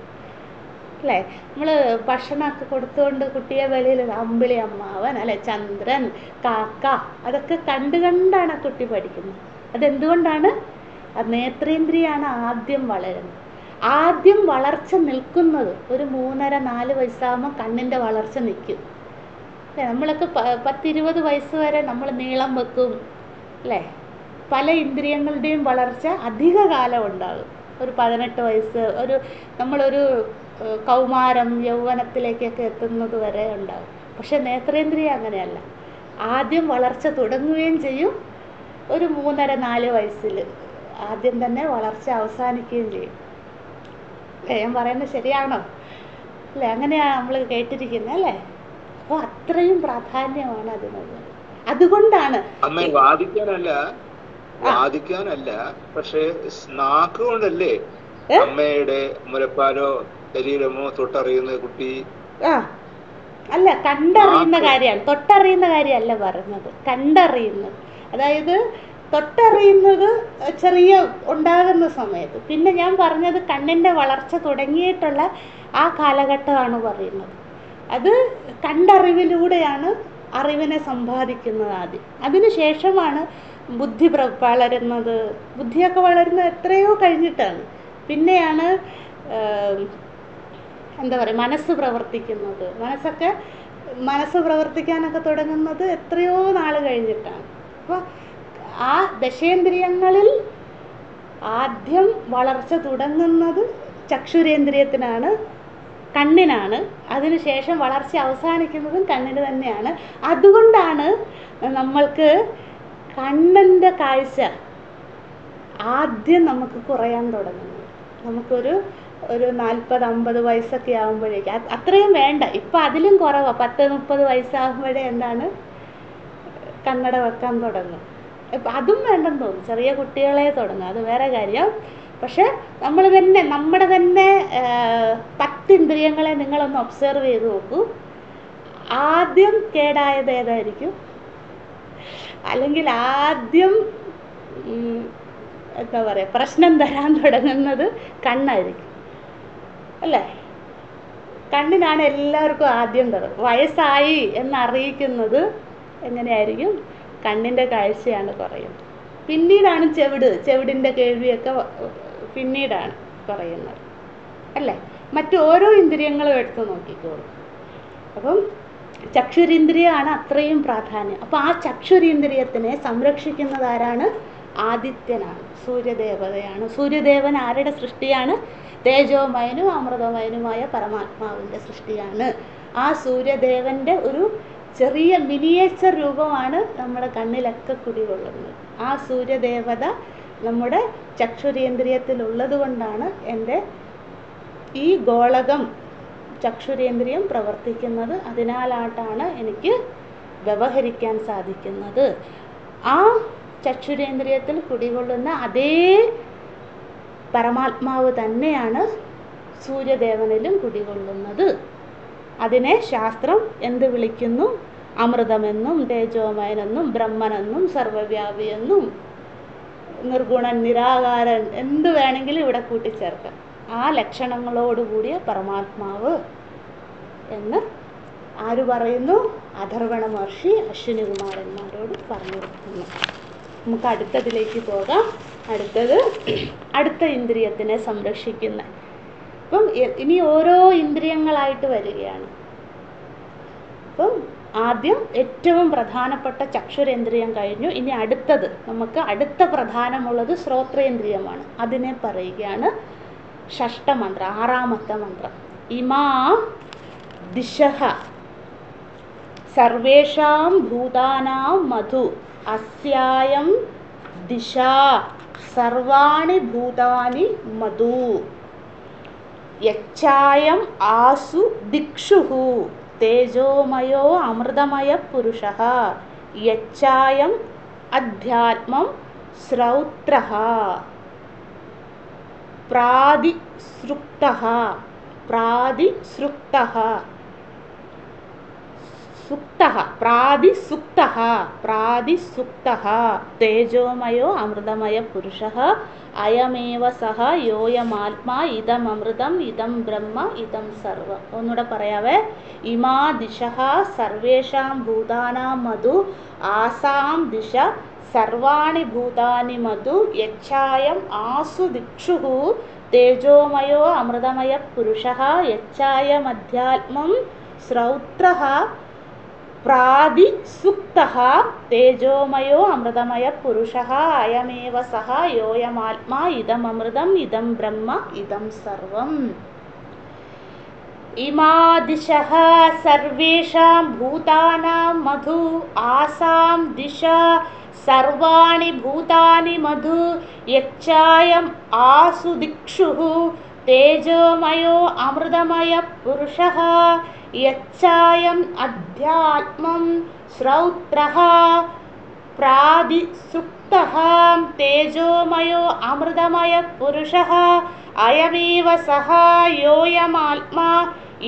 അല്ലേ? നമ്മൾ ഭക്ഷണമൊക്കെ കൊടുത്തുകൊണ്ട് കുട്ടിയെ വെളിയിൽ അമ്പിളി അമ്മാവൻ അല്ലെ ചന്ദ്രൻ കാക്ക അതൊക്കെ കണ്ടാണ് ആ കുട്ടി പഠിക്കുന്നത്. അതെന്തുകൊണ്ടാണ്? അത് നേത്രേന്ദ്രിയാണ് ആദ്യം വളരുന്നത്. ആദ്യം വളർച്ച നിൽക്കുന്നത് ഒരു 3.5-4 വയസ്സാകുമ്പോൾ കണ്ണിൻ്റെ വളർച്ച നിൽക്കും അല്ലേ? നമ്മളൊക്കെ 10-20 വയസ്സ് വരെ നമ്മൾ നീളം വെക്കും അല്ലേ? പല ഇന്ദ്രിയങ്ങളുടെയും വളർച്ച അധിക കാലം ഉണ്ടാകും. ഒരു 18 വയസ്സ് നമ്മളൊരു കൗമാരം യൗവനത്തിലേക്കൊക്കെ എത്തുന്നത് വരെ ഉണ്ടാകും. പക്ഷെ നേത്രേന്ദ്രിയം അങ്ങനെയല്ല. ആദ്യം വളർച്ച തുടങ്ങുകയും ചെയ്യും. ഒരു 3.5-4 വയസ്സിൽ ആദ്യം തന്നെ വളർച്ച അവസാനിക്കുകയും ചെയ്യും. ഞാൻ പറയുന്നത് ശരിയാണോ? അല്ലേ? അങ്ങനെയാണ് നമ്മൾ കേട്ടിരിക്കുന്നത് അല്ലേ? അപ്പോൾ അത്രയും പ്രാധാന്യമാണ് അതിനുള്ളത്. അതുകൊണ്ടാണ് വാദിക്കാനല്ല, പക്ഷേ നാക്ക് കൊണ്ടല്ലേ അമ്മയുടെ മുലപ്പാലോ ശരീരമോ തൊട്ടറിയുന്ന കുട്ടി? അല്ല, കണ്ടറിയുന്ന കാര്യമാണ്. തൊട്ടറിയുന്ന കാര്യമല്ല പറഞ്ഞത്, കണ്ടറിയുന്നത്. അതായത് തൊട്ടറിയുന്നത് ചെറിയ ഉണ്ടാകുന്ന സമയത്ത്. പിന്നെ ഞാൻ പറഞ്ഞത് കണ്ണിൻ്റെ വളർച്ച തുടങ്ങിയിട്ടുള്ള ആ കാലഘട്ടമാണ് പറയുന്നത്. അത് കണ്ടറിവിലൂടെയാണ് അറിവിനെ സമ്പാദിക്കുന്നത് ആദ്യം. അതിനുശേഷമാണ് ബുദ്ധി വളരുന്നത്. ബുദ്ധിയൊക്കെ വളരുന്നത് എത്രയോ കഴിഞ്ഞിട്ടാണ്. പിന്നെയാണ് എന്താ പറയുക, മനസ്സ് പ്രവർത്തിക്കുന്നത്. മനസ്സ് പ്രവർത്തിക്കാനൊക്കെ തുടങ്ങുന്നത് എത്രയോ നാൾ കഴിഞ്ഞിട്ടാണ്. അപ്പോൾ ആ ദശേന്ദ്രിയങ്ങളിൽ ആദ്യം വളർച്ച തുടങ്ങുന്നത് ചക്ഷുരേന്ദ്രിയത്തിനാണ്, കണ്ണിനാണ്. അതിനുശേഷം വളർച്ച അവസാനിക്കുന്നതും കണ്ണിന് തന്നെയാണ്. അതുകൊണ്ടാണ് നമ്മൾക്ക് കണ്ണിൻ്റെ കാഴ്ച ആദ്യം നമുക്ക് കുറയാൻ തുടങ്ങുന്നത്. നമുക്കൊരു 40-50 വയസ്സൊക്കെ ആകുമ്പോഴേക്ക്, അത്രയും വേണ്ട, ഇപ്പം അതിലും കുറവാണ്. 10-30 വയസ്സാകുമ്പോഴേ എന്താണ് കണ്ണട വെക്കാൻ തുടങ്ങും. ഇപ്പം അതും വേണ്ടെന്ന് തോന്നും, ചെറിയ കുട്ടികളെ തുടങ്ങും, അത് വേറെ കാര്യം. പക്ഷെ നമ്മുടെ തന്നെ 10 ഇന്ദ്രിയങ്ങളെ നിങ്ങളൊന്ന് ഒബ്സർവ് ചെയ്ത് നോക്കൂ. ആദ്യം കേടായത് ഏതായിരിക്കും? അല്ലെങ്കിൽ ആദ്യം എന്താ പറയുക, പ്രശ്നം തരാൻ തുടങ്ങുന്നത് കണ്ണായിരിക്കും, അല്ലേ? കണ്ണിനാണ് എല്ലാവർക്കും ആദ്യം തുടങ്ങും. വയസ്സായി എന്നറിയിക്കുന്നത് എങ്ങനെയായിരിക്കും? കണ്ണിൻ്റെ കാഴ്ചയാണ് കുറയുന്നത്. പിന്നീടാണ് ചെവിടിൻ്റെ കേൾവിയൊക്കെ പിന്നീടാണ് കുറയുന്നത്, അല്ലേ? മറ്റു ഓരോ ഇന്ദ്രിയങ്ങളും എടുത്ത് നോക്കിക്കോളും. അപ്പം ചക്ഷുരീന്ദ്രിയമാണ് അത്രയും പ്രാധാന്യം. അപ്പോൾ ആ ചക്ഷുരീന്ദ്രിയത്തിനെ സംരക്ഷിക്കുന്നത് ആരാണ്? ആദിത്യനാണ്, സൂര്യദേവതയാണ്. സൂര്യദേവൻ ആരുടെ സൃഷ്ടിയാണ്? തേജോമയനും അമൃതമയനുമായ പരമാത്മാവിൻ്റെ സൃഷ്ടിയാണ്. ആ സൂര്യദേവൻ്റെ ഒരു ചെറിയ മിനിയേച്ചർ രൂപമാണ് നമ്മുടെ കണ്ണിലൊക്കെ കുടികൊള്ളുന്നത്. ആ സൂര്യദേവത നമ്മുടെ ചക്ഷുരേന്ദ്രിയത്തിലുള്ളത് കൊണ്ടാണ് എൻ്റെ ഈ ഗോളകം ചക്ഷുരേന്ദ്രിയം പ്രവർത്തിക്കുന്നത്. അതിനാലായിട്ടാണ് എനിക്ക് വ്യവഹരിക്കാൻ സാധിക്കുന്നത്. ആ ചക്ഷുരേന്ദ്രിയത്തിൽ കുടികൊള്ളുന്ന അതേ പരമാത്മാവ് തന്നെയാണ് സൂര്യദേവനിലും കുടികൊള്ളുന്നത്. അതിനെ ശാസ്ത്രം എന്ത് വിളിക്കുന്നു? അമൃതമെന്നും തേജോമയനെന്നും ബ്രഹ്മനെന്നും സർവവ്യാപിയെന്നും നിർഗുണൻ നിരാകാരൻ എന്ത് വേണമെങ്കിലും ഇവിടെ കൂട്ടിച്ചേർക്കാം. ആ ലക്ഷണങ്ങളോടുകൂടിയ പരമാത്മാവ് എന്ന് ആര് പറയുന്നു? അഥർവണ മഹർഷി അശ്വിനികുമാരന്മാരോട് പറഞ്ഞു കൊടുക്കുന്നു. നമുക്ക് അടുത്തതിലേക്ക് പോകാം. അടുത്ത ഇന്ദ്രിയത്തിനെ സംരക്ഷിക്കുന്ന. അപ്പം ഇനി ഓരോ ഇന്ദ്രിയങ്ങളായിട്ട് വരികയാണ്. അപ്പം ആദ്യം ഏറ്റവും പ്രധാനപ്പെട്ട ചക്ഷുരേന്ദ്രിയം കഴിഞ്ഞു. ഇനി നമുക്ക് അടുത്ത പ്രധാനമുള്ളത് ശ്രോത്രേന്ദ്രിയമാണ്. അതിനെ പറയുകയാണ് ഷഷ്ടമന്ത്രം, 6ാമത്തെ മന്ത്രം. ഇമാ ദിശഃ സർവേഷാം ഭൂതാനാം മധു അസ്യായം ദിശാ സർവാണി ഭൂതാനി മധു യച്ഛായം ആസു ദിക്ഷുഃ തേജോമയോ അമൃതമയ പുരുഷഃ യച്ഛായം അധ്യാത്മം ശ്രൗത്രഃ പ്രാതിസൃക്തഃ തേജോമയോ അമൃതമയ പുരുഷഃ അയമേവ സഹ യോയമാത്മാ ഇദമമൃതം ഇദം ബ്രഹ്മ ഇദം സർവം. ഒന്നുകൂടെ പറയാവേ. ഇമാ ദിശഃ സർവേഷാം ഭൂതാനാം മധു ആസാം ദിശ സർവാണി ഭൂതാനി മധു യച്ഛായം ആസു ദിക്ഷുഃ തേജോമയോ അമൃതമയ പുരുഷഃ യച്ഛായമധ്യാത്മം ശ്രൗത്രഃ പ്രാതിസുക്തഃ തേജോമയോ അമൃതമയ പുരുഷഃ അയമേവ സഹ യോയമാത്മാ ഇദമമൃതം ഇദം ബ്രഹ്മ ഇദം സർവം. ഇമാ ദിശഃ സർവേഷാം ഭൂതാനാം മധു ആസാം ദിശ സർവാണി ഭൂതാനി മധു യച്ഛായം ആസു ദിക്ഷുഃ തേജോമയോ അമൃതമയ പുരുഷഃ യച്ഛായം അധ്യാത്മം ശ്രൗത്രഃ പ്രാതിസുക്തഃ തേജോമയോ അമൃതമയ പുരുഷഃ അയമേവ സഹ യോയമാത്മാ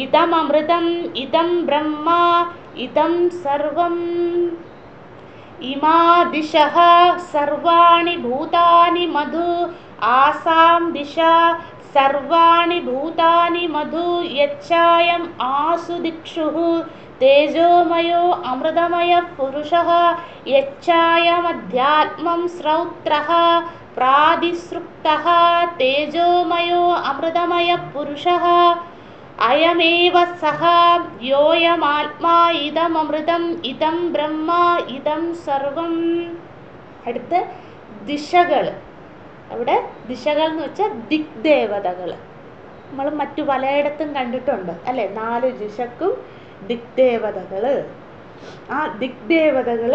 ഇദമമൃതം ഇദം ബ്രഹ്മ ഇദം സർവം. ഇമാ ദിശഃ സർവാണി ഭൂതാനി മധു ആസാം ദിശ സർവാണി ഭൂതാനി മധു യച്ഛായം ആസു ദിക്ഷുഃ തേജോമയോ അമൃതമയ പുരുഷഃ യച്ഛായമധ്യാത്മം ശ്രൗത്രഃ പ്രാതിസൃക്തഃ തേജോമയോ അമൃതമയ പുരുഷഃ അയമേവ സഹ യോയമാത്മാ ഇദമമൃതം ഇദം ബ്രഹ്മ ഇദം സർവം. അടുത്ത് ദിശകൾ. അവിടെ ദിശകൾ എന്ന് വെച്ചാൽ ദിഗ്ദേവതകൾ. നമ്മൾ മറ്റു പലയിടത്തും കണ്ടിട്ടുണ്ട് അല്ലെ, 4 ദിശക്കും ദിഗ്ദേവതകൾ. ആ ദിഗ്ദേവതകൾ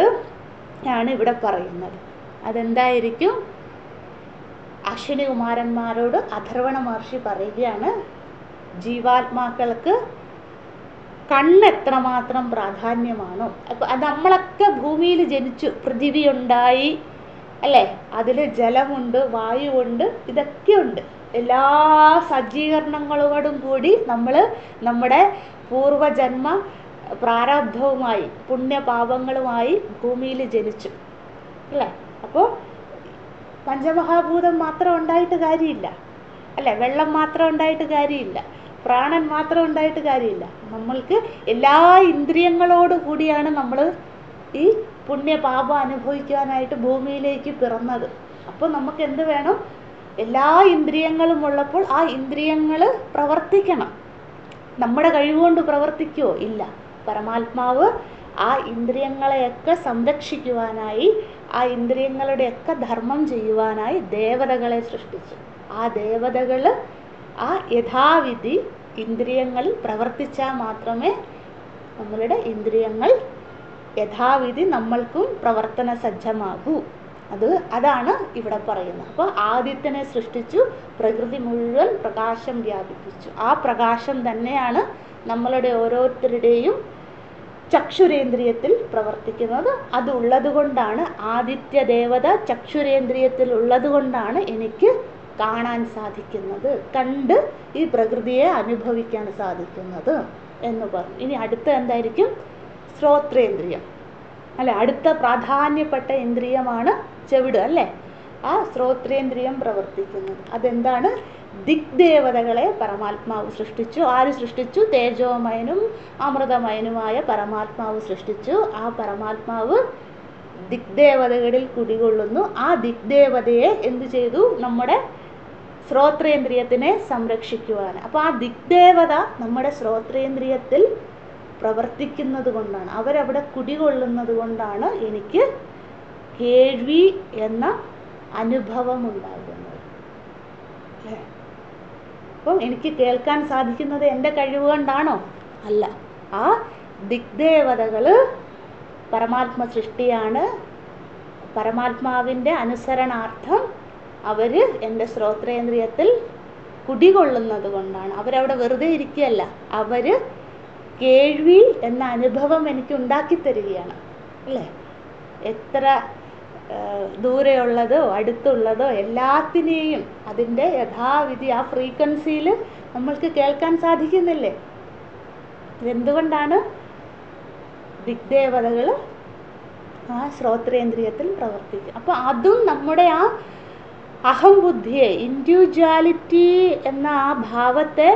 ആണ് ഇവിടെ പറയുന്നത്. അതെന്തായിരിക്കും? അശ്വിനി കുമാരന്മാരോട് അഥർവണ മഹർഷി പറയുകയാണ്, ജീവാത്മാക്കൾക്ക് കണ്ണ് എത്രമാത്രം പ്രാധാന്യമാണോ. അപ്പോൾ നമ്മളൊക്കെ ഭൂമിയിൽ ജനിച്ചു, പൃഥിവി ഉണ്ടായി അല്ലേ, അതിൽ ജലമുണ്ട്, വായുവുണ്ട്, ഇതൊക്കെ ഉണ്ട്. എല്ലാ സജ്ജീകരണങ്ങളോടും കൂടി നമ്മൾ നമ്മുടെ പൂർവജന്മ പ്രാരബ്ധവുമായി പുണ്യപാപങ്ങളുമായി ഭൂമിയിൽ ജനിച്ചു അല്ലേ. അപ്പോൾ പഞ്ചമഹാഭൂതം മാത്രം ഉണ്ടായിട്ട് കാര്യമില്ല അല്ലേ, വെള്ളം മാത്രം ഉണ്ടായിട്ട് കാര്യമില്ല, പ്രാണൻ മാത്രം ഉണ്ടായിട്ട് കാര്യമില്ല. നമ്മൾക്ക് എല്ലാ ഇന്ദ്രിയങ്ങളോട് കൂടിയാണ് നമ്മൾ ഈ പുണ്യപാപം അനുഭവിക്കാനായിട്ട് ഭൂമിയിലേക്ക് പിറന്നത്. അപ്പോൾ നമുക്ക് എന്ത് വേണം? എല്ലാ ഇന്ദ്രിയങ്ങളും ഉള്ളപ്പോൾ ആ ഇന്ദ്രിയങ്ങൾ പ്രവർത്തിക്കണം. നമ്മുടെ കഴിവുകൊണ്ട് പ്രവർത്തിക്കുമോ? ഇല്ല. പരമാത്മാവ് ആ ഇന്ദ്രിയങ്ങളെയൊക്കെ സംരക്ഷിക്കുവാനായി, ആ ഇന്ദ്രിയങ്ങളുടെയൊക്കെ ധർമ്മം ചെയ്യുവാനായി ദേവതകളെ സൃഷ്ടിച്ചു. ആ ദേവതകൾ ആ യഥാവിധി ഇന്ദ്രിയങ്ങളിൽ പ്രവർത്തിച്ചാൽ മാത്രമേ നമ്മളുടെ ഇന്ദ്രിയങ്ങൾ യഥാവിധി നമ്മൾക്കും പ്രവർത്തന സജ്ജമാകൂ. അതാണ് ഇവിടെ പറയുന്നത്. അപ്പോൾ ആദിത്യനെ സൃഷ്ടിച്ചു, പ്രകൃതി മുഴുവൻ പ്രകാശം വ്യാപിപ്പിച്ചു. ആ പ്രകാശം തന്നെയാണ് നമ്മളുടെ ഓരോരുത്തരുടെയും ചക്ഷുരേന്ദ്രിയത്തിൽ പ്രവർത്തിക്കുന്നത്. അത് ഉള്ളത് കൊണ്ടാണ്, ആദിത്യ ദേവത ചക്ഷുരേന്ദ്രിയത്തിൽ ഉള്ളത് കൊണ്ടാണ് എനിക്ക് കാണാൻ സാധിക്കുന്നത്, കണ്ട് ഈ പ്രകൃതിയെ അനുഭവിക്കാൻ സാധിക്കുന്നത് എന്ന് പറഞ്ഞു. ഇനി അടുത്ത എന്തായിരിക്കും? ശ്രോത്രേന്ദ്രിയം അല്ലെ. അടുത്ത പ്രാധാന്യപ്പെട്ട ഇന്ദ്രിയമാണ് ചെവിട് അല്ലേ. ആ ശ്രോത്രേന്ദ്രിയം പ്രവർത്തിക്കുന്നത് അതെന്താണ്? ദിഗ്ദേവതകളെ പരമാത്മാവ് സൃഷ്ടിച്ചു. ആര് സൃഷ്ടിച്ചു? തേജോമയനും അമൃതമയനുമായ പരമാത്മാവ് സൃഷ്ടിച്ചു. ആ പരമാത്മാവ് ദിഗ്ദേവതകളിൽ കുടികൊള്ളുന്നു. ആ ദിഗ്ദേവതയെ എന്ത് ചെയ്തു? നമ്മുടെ ശ്രോത്രേന്ദ്രിയത്തിനെ സംരക്ഷിക്കുവാൻ. അപ്പോൾ ആ ദിഗ്ദേവത നമ്മുടെ ശ്രോത്രേന്ദ്രിയത്തിൽ പ്രവർത്തിക്കുന്നത് കൊണ്ടാണ്, അവരവിടെ കുടികൊള്ളുന്നത് കൊണ്ടാണ് എനിക്ക് കേൾവി എന്ന അനുഭവം ഉണ്ടാകുന്നത്. അപ്പം എനിക്ക് കേൾക്കാൻ സാധിക്കുന്നത് എൻ്റെ കഴിവ് കൊണ്ടാണോ? അല്ല. ആ ദിഗ്ദേവതകൾ പരമാത്മ സൃഷ്ടിയാണ്. പരമാത്മാവിൻ്റെ അനുസരണാർത്ഥം അവർ എൻ്റെ ശ്രോത്രേന്ദ്രിയത്തിൽ കുടികൊള്ളുന്നത് കൊണ്ടാണ്. അവരവിടെ വെറുതെ ഇരിക്കുകയല്ല, അവർ കേൾവി എന്ന അനുഭവം എനിക്ക് ഉണ്ടാക്കി തരികയാണ് അല്ലേ. എത്ര ദൂരെയുള്ളതോ അടുത്തുള്ളതോ എല്ലാത്തിനെയും അതിൻ്റെ യഥാവിധി ആ ഫ്രീക്വൻസിയിൽ നമ്മൾക്ക് കേൾക്കാൻ സാധിക്കുന്നില്ലേ? ഇതെന്തുകൊണ്ടാണ്? ദിഗ്ദേവതകൾ ആ ശ്രോത്രേന്ദ്രിയത്തിൽ പ്രവർത്തിക്കും. അപ്പോൾ അതും നമ്മുടെ ആ അഹംബുദ്ധിയെ, ഇൻഡിവിജ്വാലിറ്റി എന്ന ആ ഭാവത്തെ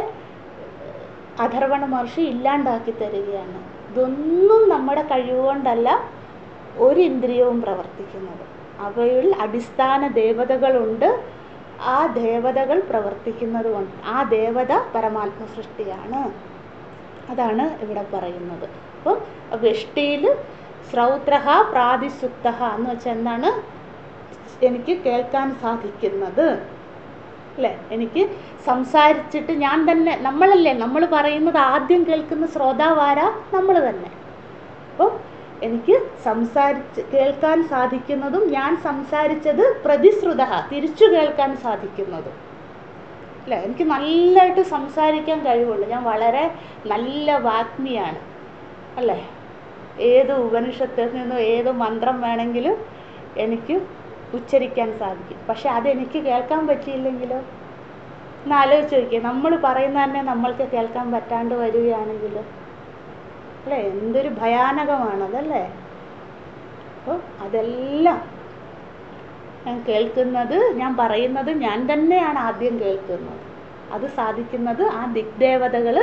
അഥർവണ മഹർഷി ഇല്ലാണ്ടാക്കി തരികയാണ്. ഇതൊന്നും നമ്മുടെ കഴിവുകൊണ്ടല്ല ഒരു ഇന്ദ്രിയവും പ്രവർത്തിക്കുന്നത്. അവയിൽ അടിസ്ഥാന ദേവതകളുണ്ട്. ആ ദേവതകൾ പ്രവർത്തിക്കുന്നത് കൊണ്ട് ആ ദേവത പരമാത്മ സൃഷ്ടിയാണ്. അതാണ് ഇവിടെ പറയുന്നത്. അപ്പം വെഷ്ടിയിൽ ശ്രൗത്രഹ പ്രാതിസുക്തഹ എന്ന് വെച്ചാൽ എന്താണ്? എനിക്ക് കേൾക്കാൻ സാധിക്കുന്നത് അല്ലേ. എനിക്ക് സംസാരിച്ചിട്ട് ഞാൻ തന്നെ, നമ്മളല്ലേ, നമ്മൾ പറയുന്നത് ആദ്യം കേൾക്കുന്ന ശ്രോതാവാര? നമ്മൾ തന്നെ. അപ്പം എനിക്ക് കേൾക്കാൻ സാധിക്കുന്നതും ഞാൻ സംസാരിച്ചത് പ്രതിശ്രുത, തിരിച്ചു കേൾക്കാൻ സാധിക്കുന്നതും അല്ലേ. എനിക്ക് നല്ലതായിട്ട് സംസാരിക്കാൻ കഴിവുള്ളൂ, ഞാൻ വളരെ നല്ല വാഗ്മിയാണ് അല്ലേ. ഏത് ഉപനിഷത്തിൽ നിന്നും ഏത് മന്ത്രം വേണമെങ്കിലും എനിക്ക് ഉച്ചരിക്കാൻ സാധിക്കും. പക്ഷെ അതെനിക്ക് കേൾക്കാൻ പറ്റിയില്ലെങ്കിലോ? ഒന്ന് ആലോചിച്ച് നോക്കിയേ, നമ്മൾ പറയുന്നത് തന്നെ നമ്മൾക്ക് കേൾക്കാൻ പറ്റാണ്ട് വരികയാണെങ്കിലോ അല്ലേ, എന്തൊരു ഭയാനകമാണതല്ലേ. അപ്പോൾ അതെല്ലാം ഞാൻ കേൾക്കുന്നത്, ഞാൻ പറയുന്നത് ഞാൻ തന്നെയാണ് ആദ്യം കേൾക്കുന്നത്. അത് സാധിക്കുന്നത് ആ ദിഗ്ദേവതകൾ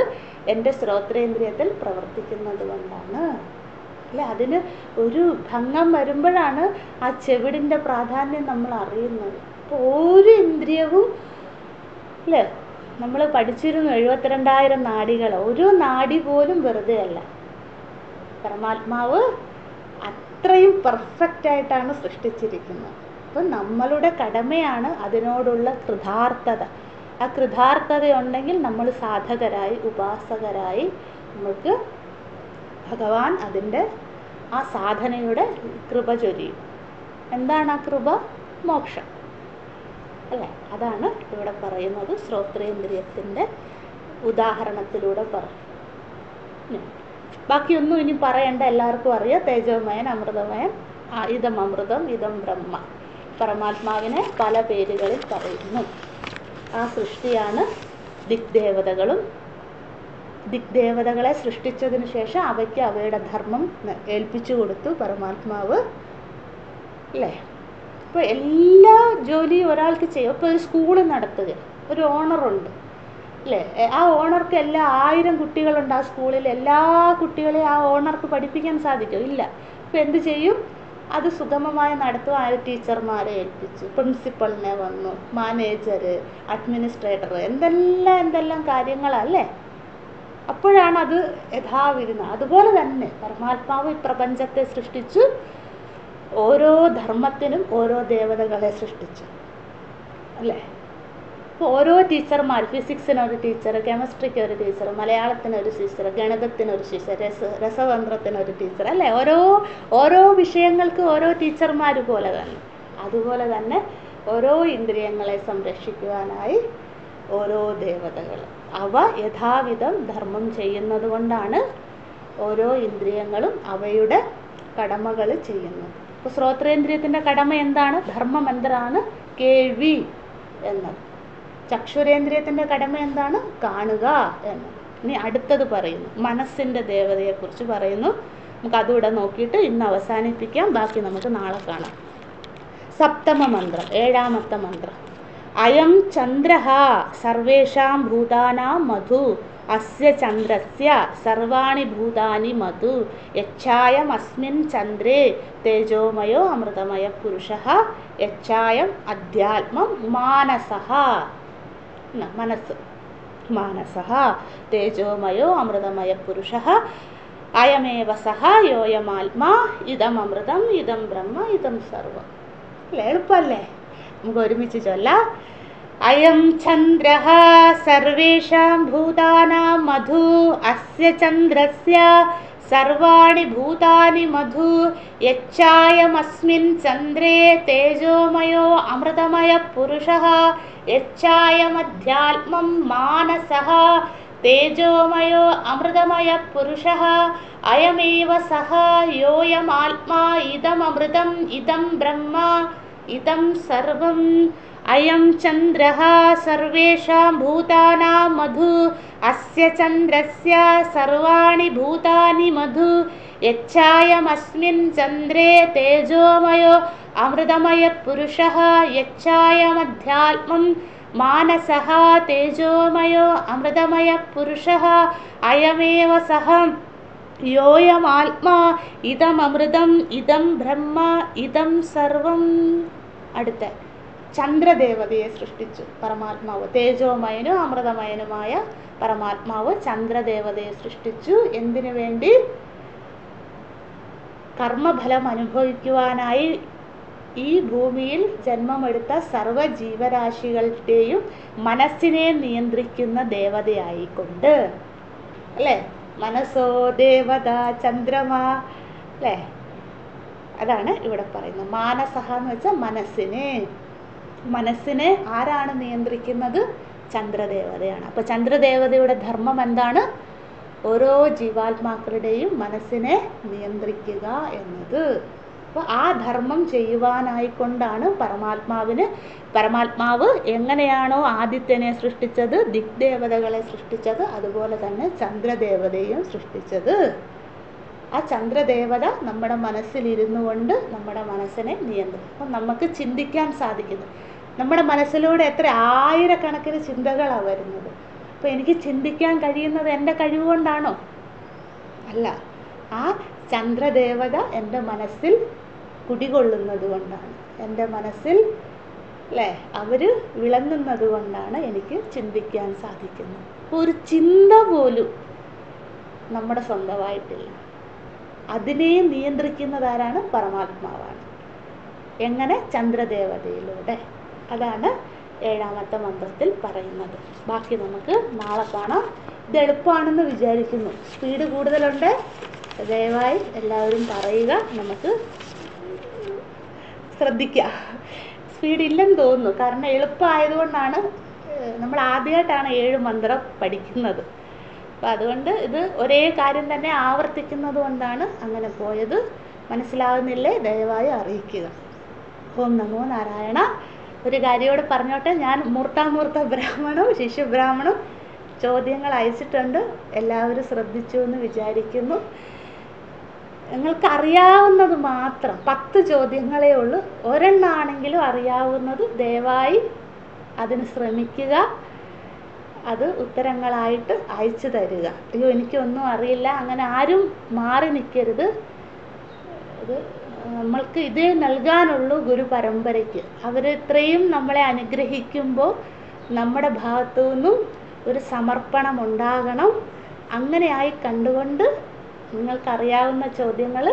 എൻ്റെ ശ്രോത്രേന്ദ്രിയത്തിൽ പ്രവർത്തിക്കുന്നത് കൊണ്ടാണ് അല്ലേ. അതിന് ഒരു ഭംഗം വരുമ്പോഴാണ് ആ ചെവിടിൻ്റെ പ്രാധാന്യം നമ്മൾ അറിയുന്നത്. അപ്പോൾ ഒരു ഇന്ദ്രിയവും അല്ലേ, നമ്മൾ പഠിച്ചിരുന്നു 72,000 നാഡികൾ, ഒരു നാഡി പോലും വെറുതെ അല്ല. പരമാത്മാവ് അത്രയും പെർഫെക്റ്റ് ആയിട്ടാണ് സൃഷ്ടിച്ചിരിക്കുന്നത്. അപ്പം നമ്മളുടെ കടമയാണ് അതിനോടുള്ള കൃതാർത്ഥത. ആ കൃതാർത്ഥത ഉണ്ടെങ്കിൽ നമ്മൾ സാധകരായി ഉപാസകരായി നമുക്ക് ഭഗവാൻ അതിൻ്റെ ആ സാധനയുടെ കൃപ ചൊരിയും. എന്താണ് ആ കൃപ? മോക്ഷം അല്ലേ. അതാണ് ഇവിടെ പറയുന്നത്, ശ്രോത്രേന്ദ്രിയത്തിൻ്റെ ഉദാഹരണത്തിലൂടെ പറയും. ബാക്കിയൊന്നും ഇനി പറയേണ്ട, എല്ലാവർക്കും അറിയാം. തേജോമയൻ, അമൃതമയൻ, ഇതം അമൃതം, ഇതം ബ്രഹ്മ. പരമാത്മാവിനെ പല പേരുകളിൽ പറയുന്നു. ആ സൃഷ്ടിയാണ് ദിഗ്ദേവതകളും. ദിഗ്ദേവതകളെ സൃഷ്ടിച്ചതിന് ശേഷം അവയ്ക്ക് അവയുടെ ധർമ്മം ഏൽപ്പിച്ചു കൊടുത്തു പരമാത്മാവ് അല്ലേ. ഇപ്പോൾ എല്ലാ ജോലിയും ഒരാൾക്ക് ചെയ്യും. ഇപ്പോൾ ഒരു സ്കൂൾ നടത്തുക, ഒരു ഓണറുണ്ട് അല്ലേ. ആ ഓണർക്ക് എല്ലാ 1000 കുട്ടികളുണ്ട് ആ സ്കൂളിൽ. എല്ലാ കുട്ടികളെയും ആ ഓണർക്ക് പഠിപ്പിക്കാൻ സാധിക്കും? ഇല്ല. അപ്പോൾ എന്ത് ചെയ്യും? അത് സുഗമമായി നടത്തും. ആ ടീച്ചർമാരെ ഏൽപ്പിച്ചു, പ്രിൻസിപ്പളിനെ വന്നു, മാനേജർ, അഡ്മിനിസ്ട്രേറ്റർ, എന്തെല്ലാം കാര്യങ്ങളല്ലേ. അപ്പോഴാണ് അത് യഥാവിരുന്നത്. അതുപോലെ തന്നെ പരമാത്മാവ് ഈ പ്രപഞ്ചത്തെ സൃഷ്ടിച്ചു. ഓരോ ധർമ്മത്തിനും ഓരോ ദേവതകളെ സൃഷ്ടിച്ചു അല്ലേ. ഇപ്പോൾ ഓരോ ടീച്ചർമാർ, ഫിസിക്സിനൊരു ടീച്ചർ, കെമിസ്ട്രിക്ക് ഒരു ടീച്ചർ, മലയാളത്തിനൊരു ടീച്ചർ, ഗണിതത്തിനൊരു ടീച്ചർ, രസതന്ത്രത്തിനൊരു ടീച്ചർ അല്ലേ. ഓരോ വിഷയങ്ങൾക്ക് ഓരോ ടീച്ചർമാർ പോലെ തന്നെ. അതുപോലെ തന്നെ ഓരോ ഇന്ദ്രിയങ്ങളെ സംരക്ഷിക്കുവാനായി ഓരോ ദേവതകൾ. അവ യഥാവിധം ധർമ്മം ചെയ്യുന്നത് കൊണ്ടാണ് ഓരോ ഇന്ദ്രിയങ്ങളും അവയുടെ കടമകൾ ചെയ്യുന്നത്. ഇപ്പോൾ ശ്രോത്രേന്ദ്രിയത്തിൻ്റെ കടമ എന്താണ്? ധർമ്മം എന്താണ്? കേൾവി എന്നത്. ചക്ഷുരേന്ദ്രിയത്തിൻ്റെ കടമ എന്താണ്? കാണുക എന്നത്. ഇനി അടുത്തത് പറയുന്നു, മനസ്സിൻ്റെ ദേവതയെക്കുറിച്ച് പറയുന്നു. നമുക്ക് അതുകൂടെ നോക്കിയിട്ട് ഇന്ന് അവസാനിപ്പിക്കാം. ബാക്കി നമുക്ക് നാളെ കാണാം. സപ്തമ മന്ത്രം, 7ാമത്തെ മന്ത്രം. അയം ചന്ദ്രഃ സർവേഷാം ഭൂതാനാം മധു അസ്യ ചന്ദ്രസ്യ സർവാണി ഭൂതാനി മധു യച്ഛായം അസ്മിൻ ചന്ദ്രേ തേജോമയോ അമൃതമയ പുരുഷഃ യച്ഛായം അധ്യാത്മം മാനസഃ. മനസ്സ്, മാനസഃ തേജോമയോ അമൃതമയ പുരുഷഃ അയമേവ സഹ യോയമാത്മാ ഇദം അമൃതം ഇദം ബ്രഹ്മ ഇദം സർവം. അല്ലേ, എളുപ്പമല്ലേ? നമുക്ക് ഒരുമിച്ച് ചൊല്ലാം. അയം ചന്ദ്രഃ സർവേഷാം ഭൂതാനാം മധു അസ്യ ചന്ദ്രസ്യ സർവാണി ഭൂതാനി മധു യച്ഛായമസ്മിൻ ചന്ദ്രേ തേജോമയോ അമൃതമയ പുരുഷഃ യച്ഛായമധ്യാത്മം മാനസഃ തേജോമയോ അമൃതമയ പുരുഷഃ അയമേവ സഹ യോയമാത്മാ ഇദമമൃതം ഇദം ബ്രഹ്മ ഇദം സർവം. അയം ചന്ദ്രഃ സർവേഷാം ഭൂതാനാം മധു അസ്യ ചന്ദ്രസ്യ സർവാണി ഭൂതാനി മധു യച്ഛായമസ്മിൻ ചന്ദ്രേ തേജോമയോ അമൃതമയ പുരുഷഃ യച്ഛായമധ്യാത്മം മാനസഃ തേജോമയോ അമൃതമയ പുരുഷഃ അയമേവ സഹ യോയമാത്മാ ഇദമമൃതം ഇദം ബ്രഹ്മ ഇദം സർവം. അടുത്ത ചന്ദ്രദേവതയെ സൃഷ്ടിച്ചു പരമാത്മാവ്. തേജോമയനും അമൃതമയനുമായ പരമാത്മാവ് ചന്ദ്രദേവതയെ സൃഷ്ടിച്ചു. എന്തിനു വേണ്ടി? കർമ്മഫലം അനുഭവിക്കുവാനായി ഈ ഭൂമിയിൽ ജന്മമെടുത്ത സർവ്വ ജീവരാശികളുടെയും മനസ്സിനെ നിയന്ത്രിക്കുന്ന ദേവതയായിക്കൊണ്ട് അല്ലേ. മനസ്സോ ദേവത ചന്ദ്രമ അല്ലേ. അതാണ് ഇവിടെ പറയുന്നത്. മാനസഹ എന്ന് വെച്ചാൽ മനസ്സിനെ ആരാണ് നിയന്ത്രിക്കുന്നത്? ചന്ദ്രദേവതയാണ്. അപ്പോൾ ചന്ദ്രദേവതയുടെ ധർമ്മം എന്താണ്? ഓരോ ജീവാത്മാക്കളുടെയും മനസ്സിനെ നിയന്ത്രിക്കുക എന്നത്. അപ്പോൾ ആ ധർമ്മം ചെയ്യുവാനായിക്കൊണ്ടാണ് പരമാത്മാവ് എങ്ങനെയാണോ ആദിത്യനെ സൃഷ്ടിച്ചത്, ദിഗ്ദേവതകളെ സൃഷ്ടിച്ചത്, അതുപോലെ തന്നെ ചന്ദ്രദേവതയും സൃഷ്ടിച്ചത്. ആ ചന്ദ്രദേവത നമ്മുടെ മനസ്സിലിരുന്നു കൊണ്ട് നമ്മുടെ മനസ്സിനെ നിയന്ത്രിക്കും. അപ്പം നമുക്ക് ചിന്തിക്കാൻ സാധിക്കുന്നു. നമ്മുടെ മനസ്സിലൂടെ എത്ര ആയിരക്കണക്കിന് ചിന്തകളാണ് വരുന്നത്. അപ്പോൾ എനിക്ക് ചിന്തിക്കാൻ കഴിയുന്നത് എൻ്റെ കഴിവ് കൊണ്ടാണോ? അല്ല, ആ ചന്ദ്രദേവത എൻ്റെ മനസ്സിൽ കുടികൊള്ളുന്നത് കൊണ്ടാണ്, എൻ്റെ മനസ്സിൽ അല്ലേ അവർ വിളങ്ങുന്നത് കൊണ്ടാണ് എനിക്ക് ചിന്തിക്കാൻ സാധിക്കുന്നത്. അപ്പോൾ ഒരു ചിന്ത പോലും നമ്മുടെ സ്വന്തമായിട്ടില്ല. അതിനെ നിയന്ത്രിക്കുന്നതാരാണ്? പരമാത്മാവാണ്. എങ്ങനെ? ചന്ദ്രദേവതയിലൂടെ. അതാണ് 7ാമത്തെ മന്ത്രത്തിൽ പറയുന്നത്. ബാക്കി നമുക്ക് നാളെ കാണാം. ഇത് എളുപ്പമാണെന്ന് വിചാരിക്കുന്നു. സ്പീഡ് കൂടുതലുണ്ട്, ദയവായി എല്ലാവരും പറയുക. നമുക്ക് ശ്രദ്ധിക്കുക. സ്പീഡ് ഇല്ലെന്ന് തോന്നുന്നു, കാരണം എളുപ്പമായതുകൊണ്ടാണ്. നമ്മൾ ആദ്യമായിട്ടാണ് 7 മന്ത്രം പഠിക്കുന്നത്. അപ്പോൾ അതുകൊണ്ട് ഇത് ഒരേ കാര്യം തന്നെ ആവർത്തിക്കുന്നത് കൊണ്ടാണ് അങ്ങനെ പോയത്. മനസ്സിലാകുന്നില്ലേ? ദയവായി അറിയിക്കുക. ഓം നമോ നാരായണ. ഒരു കാര്യത്തോട് പറഞ്ഞോട്ടെ, ഞാൻ മൂർത്താമൂർത്ത ബ്രാഹ്മണും ശിശുബ്രാഹ്മണും ചോദ്യങ്ങൾ അയച്ചിട്ടുണ്ട്. എല്ലാവരും ശ്രദ്ധിച്ചു എന്ന് വിചാരിക്കുന്നു. നിങ്ങൾക്ക് അറിയാവുന്നത് മാത്രം 10 ചോദ്യങ്ങളേ ഉള്ളൂ. ഒരെണ്ണമാണെങ്കിലും അറിയാവുന്നത് ദയവായി അതിന് ശ്രമിക്കുക. അത് ഉത്തരങ്ങളായിട്ട് അയച്ചു തരിക. അയ്യോ എനിക്കൊന്നും അറിയില്ല, അങ്ങനെ ആരും മാറി നിൽക്കരുത്. ഇത് നമ്മൾക്ക് ഇതേ നൽകാനുള്ളൂ ഗുരു പരമ്പരയ്ക്ക്. അവർ ഇത്രയും നമ്മളെ അനുഗ്രഹിക്കുമ്പോൾ നമ്മുടെ ഭാഗത്തു നിന്നും ഒരു സമർപ്പണം ഉണ്ടാകണം. അങ്ങനെയായി കണ്ടുകൊണ്ട് നിങ്ങൾക്കറിയാവുന്ന ചോദ്യങ്ങൾ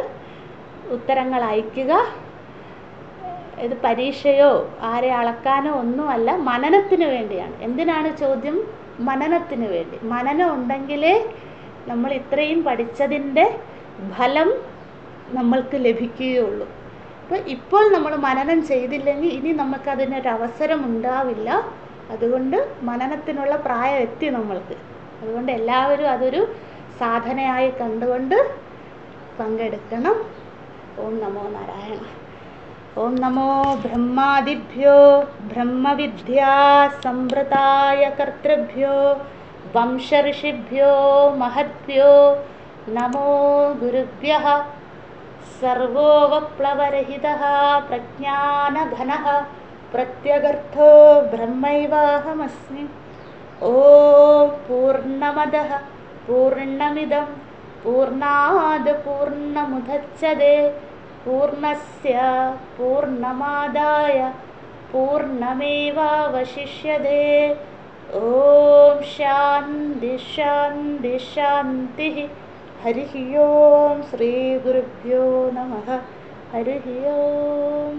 ഉത്തരങ്ങൾ അയയ്ക്കുക. ഇത് പരീക്ഷയോ ആരെ അളക്കാനോ ഒന്നുമല്ല, മനനത്തിന് വേണ്ടിയാണ്. എന്തിനാണ് ചോദ്യം? മനനത്തിന് വേണ്ടി. മനനം ഉണ്ടെങ്കിലേ നമ്മൾ ഇത്രയും പഠിച്ചതിൻ്റെ ഫലം നമ്മൾക്ക് ലഭിക്കുകയുള്ളൂ. ഇപ്പോൾ നമ്മൾ മനനം ചെയ്തില്ലെങ്കിൽ ഇനി നമുക്കതിനൊരവസരം ഉണ്ടാവില്ല. അതുകൊണ്ട് മനനത്തിനുള്ള പ്രായം എത്തി നമ്മൾക്ക്. അതുകൊണ്ട് എല്ലാവരും അതൊരു സാധനയായി കണ്ടുകൊണ്ട് പങ്കെടുക്കണം. ഓം നമോ നാരായണ. ഓം നമോ ബ്രഹ്മാദിഭ്യോ ബ്രഹ്മവിദ്യാ സംവൃതായ കർത്തൃഭ്യോ വംശഋഷിഭ്യോ മഹദ്ഭ്യോ നമോ ഗുരുഭ്യഃ. സർവോപപ്ലവരഹിതഃ പ്രജ്ഞാനഘനഃ പ്രത്യഗർത്ഥോ ബ്രഹ്മൈവാഹമസ്മി. ഓം പൂർണ്ണമദഃ പൂർണ്ണമിദം പൂർണ്ണാത് പൂർണ്ണമുദച്യതേ പൂർണ്ണസ്യ പൂർണ്ണമാദായ പൂർണ്ണമേവാവശിഷ്യതേ. ഓം ശാന്തി ശാന്തി ശാന്തി. ഹരി ഓം. ശ്രീ ഗുരുഭ്യോ നമഃ. ഹരി ഓം.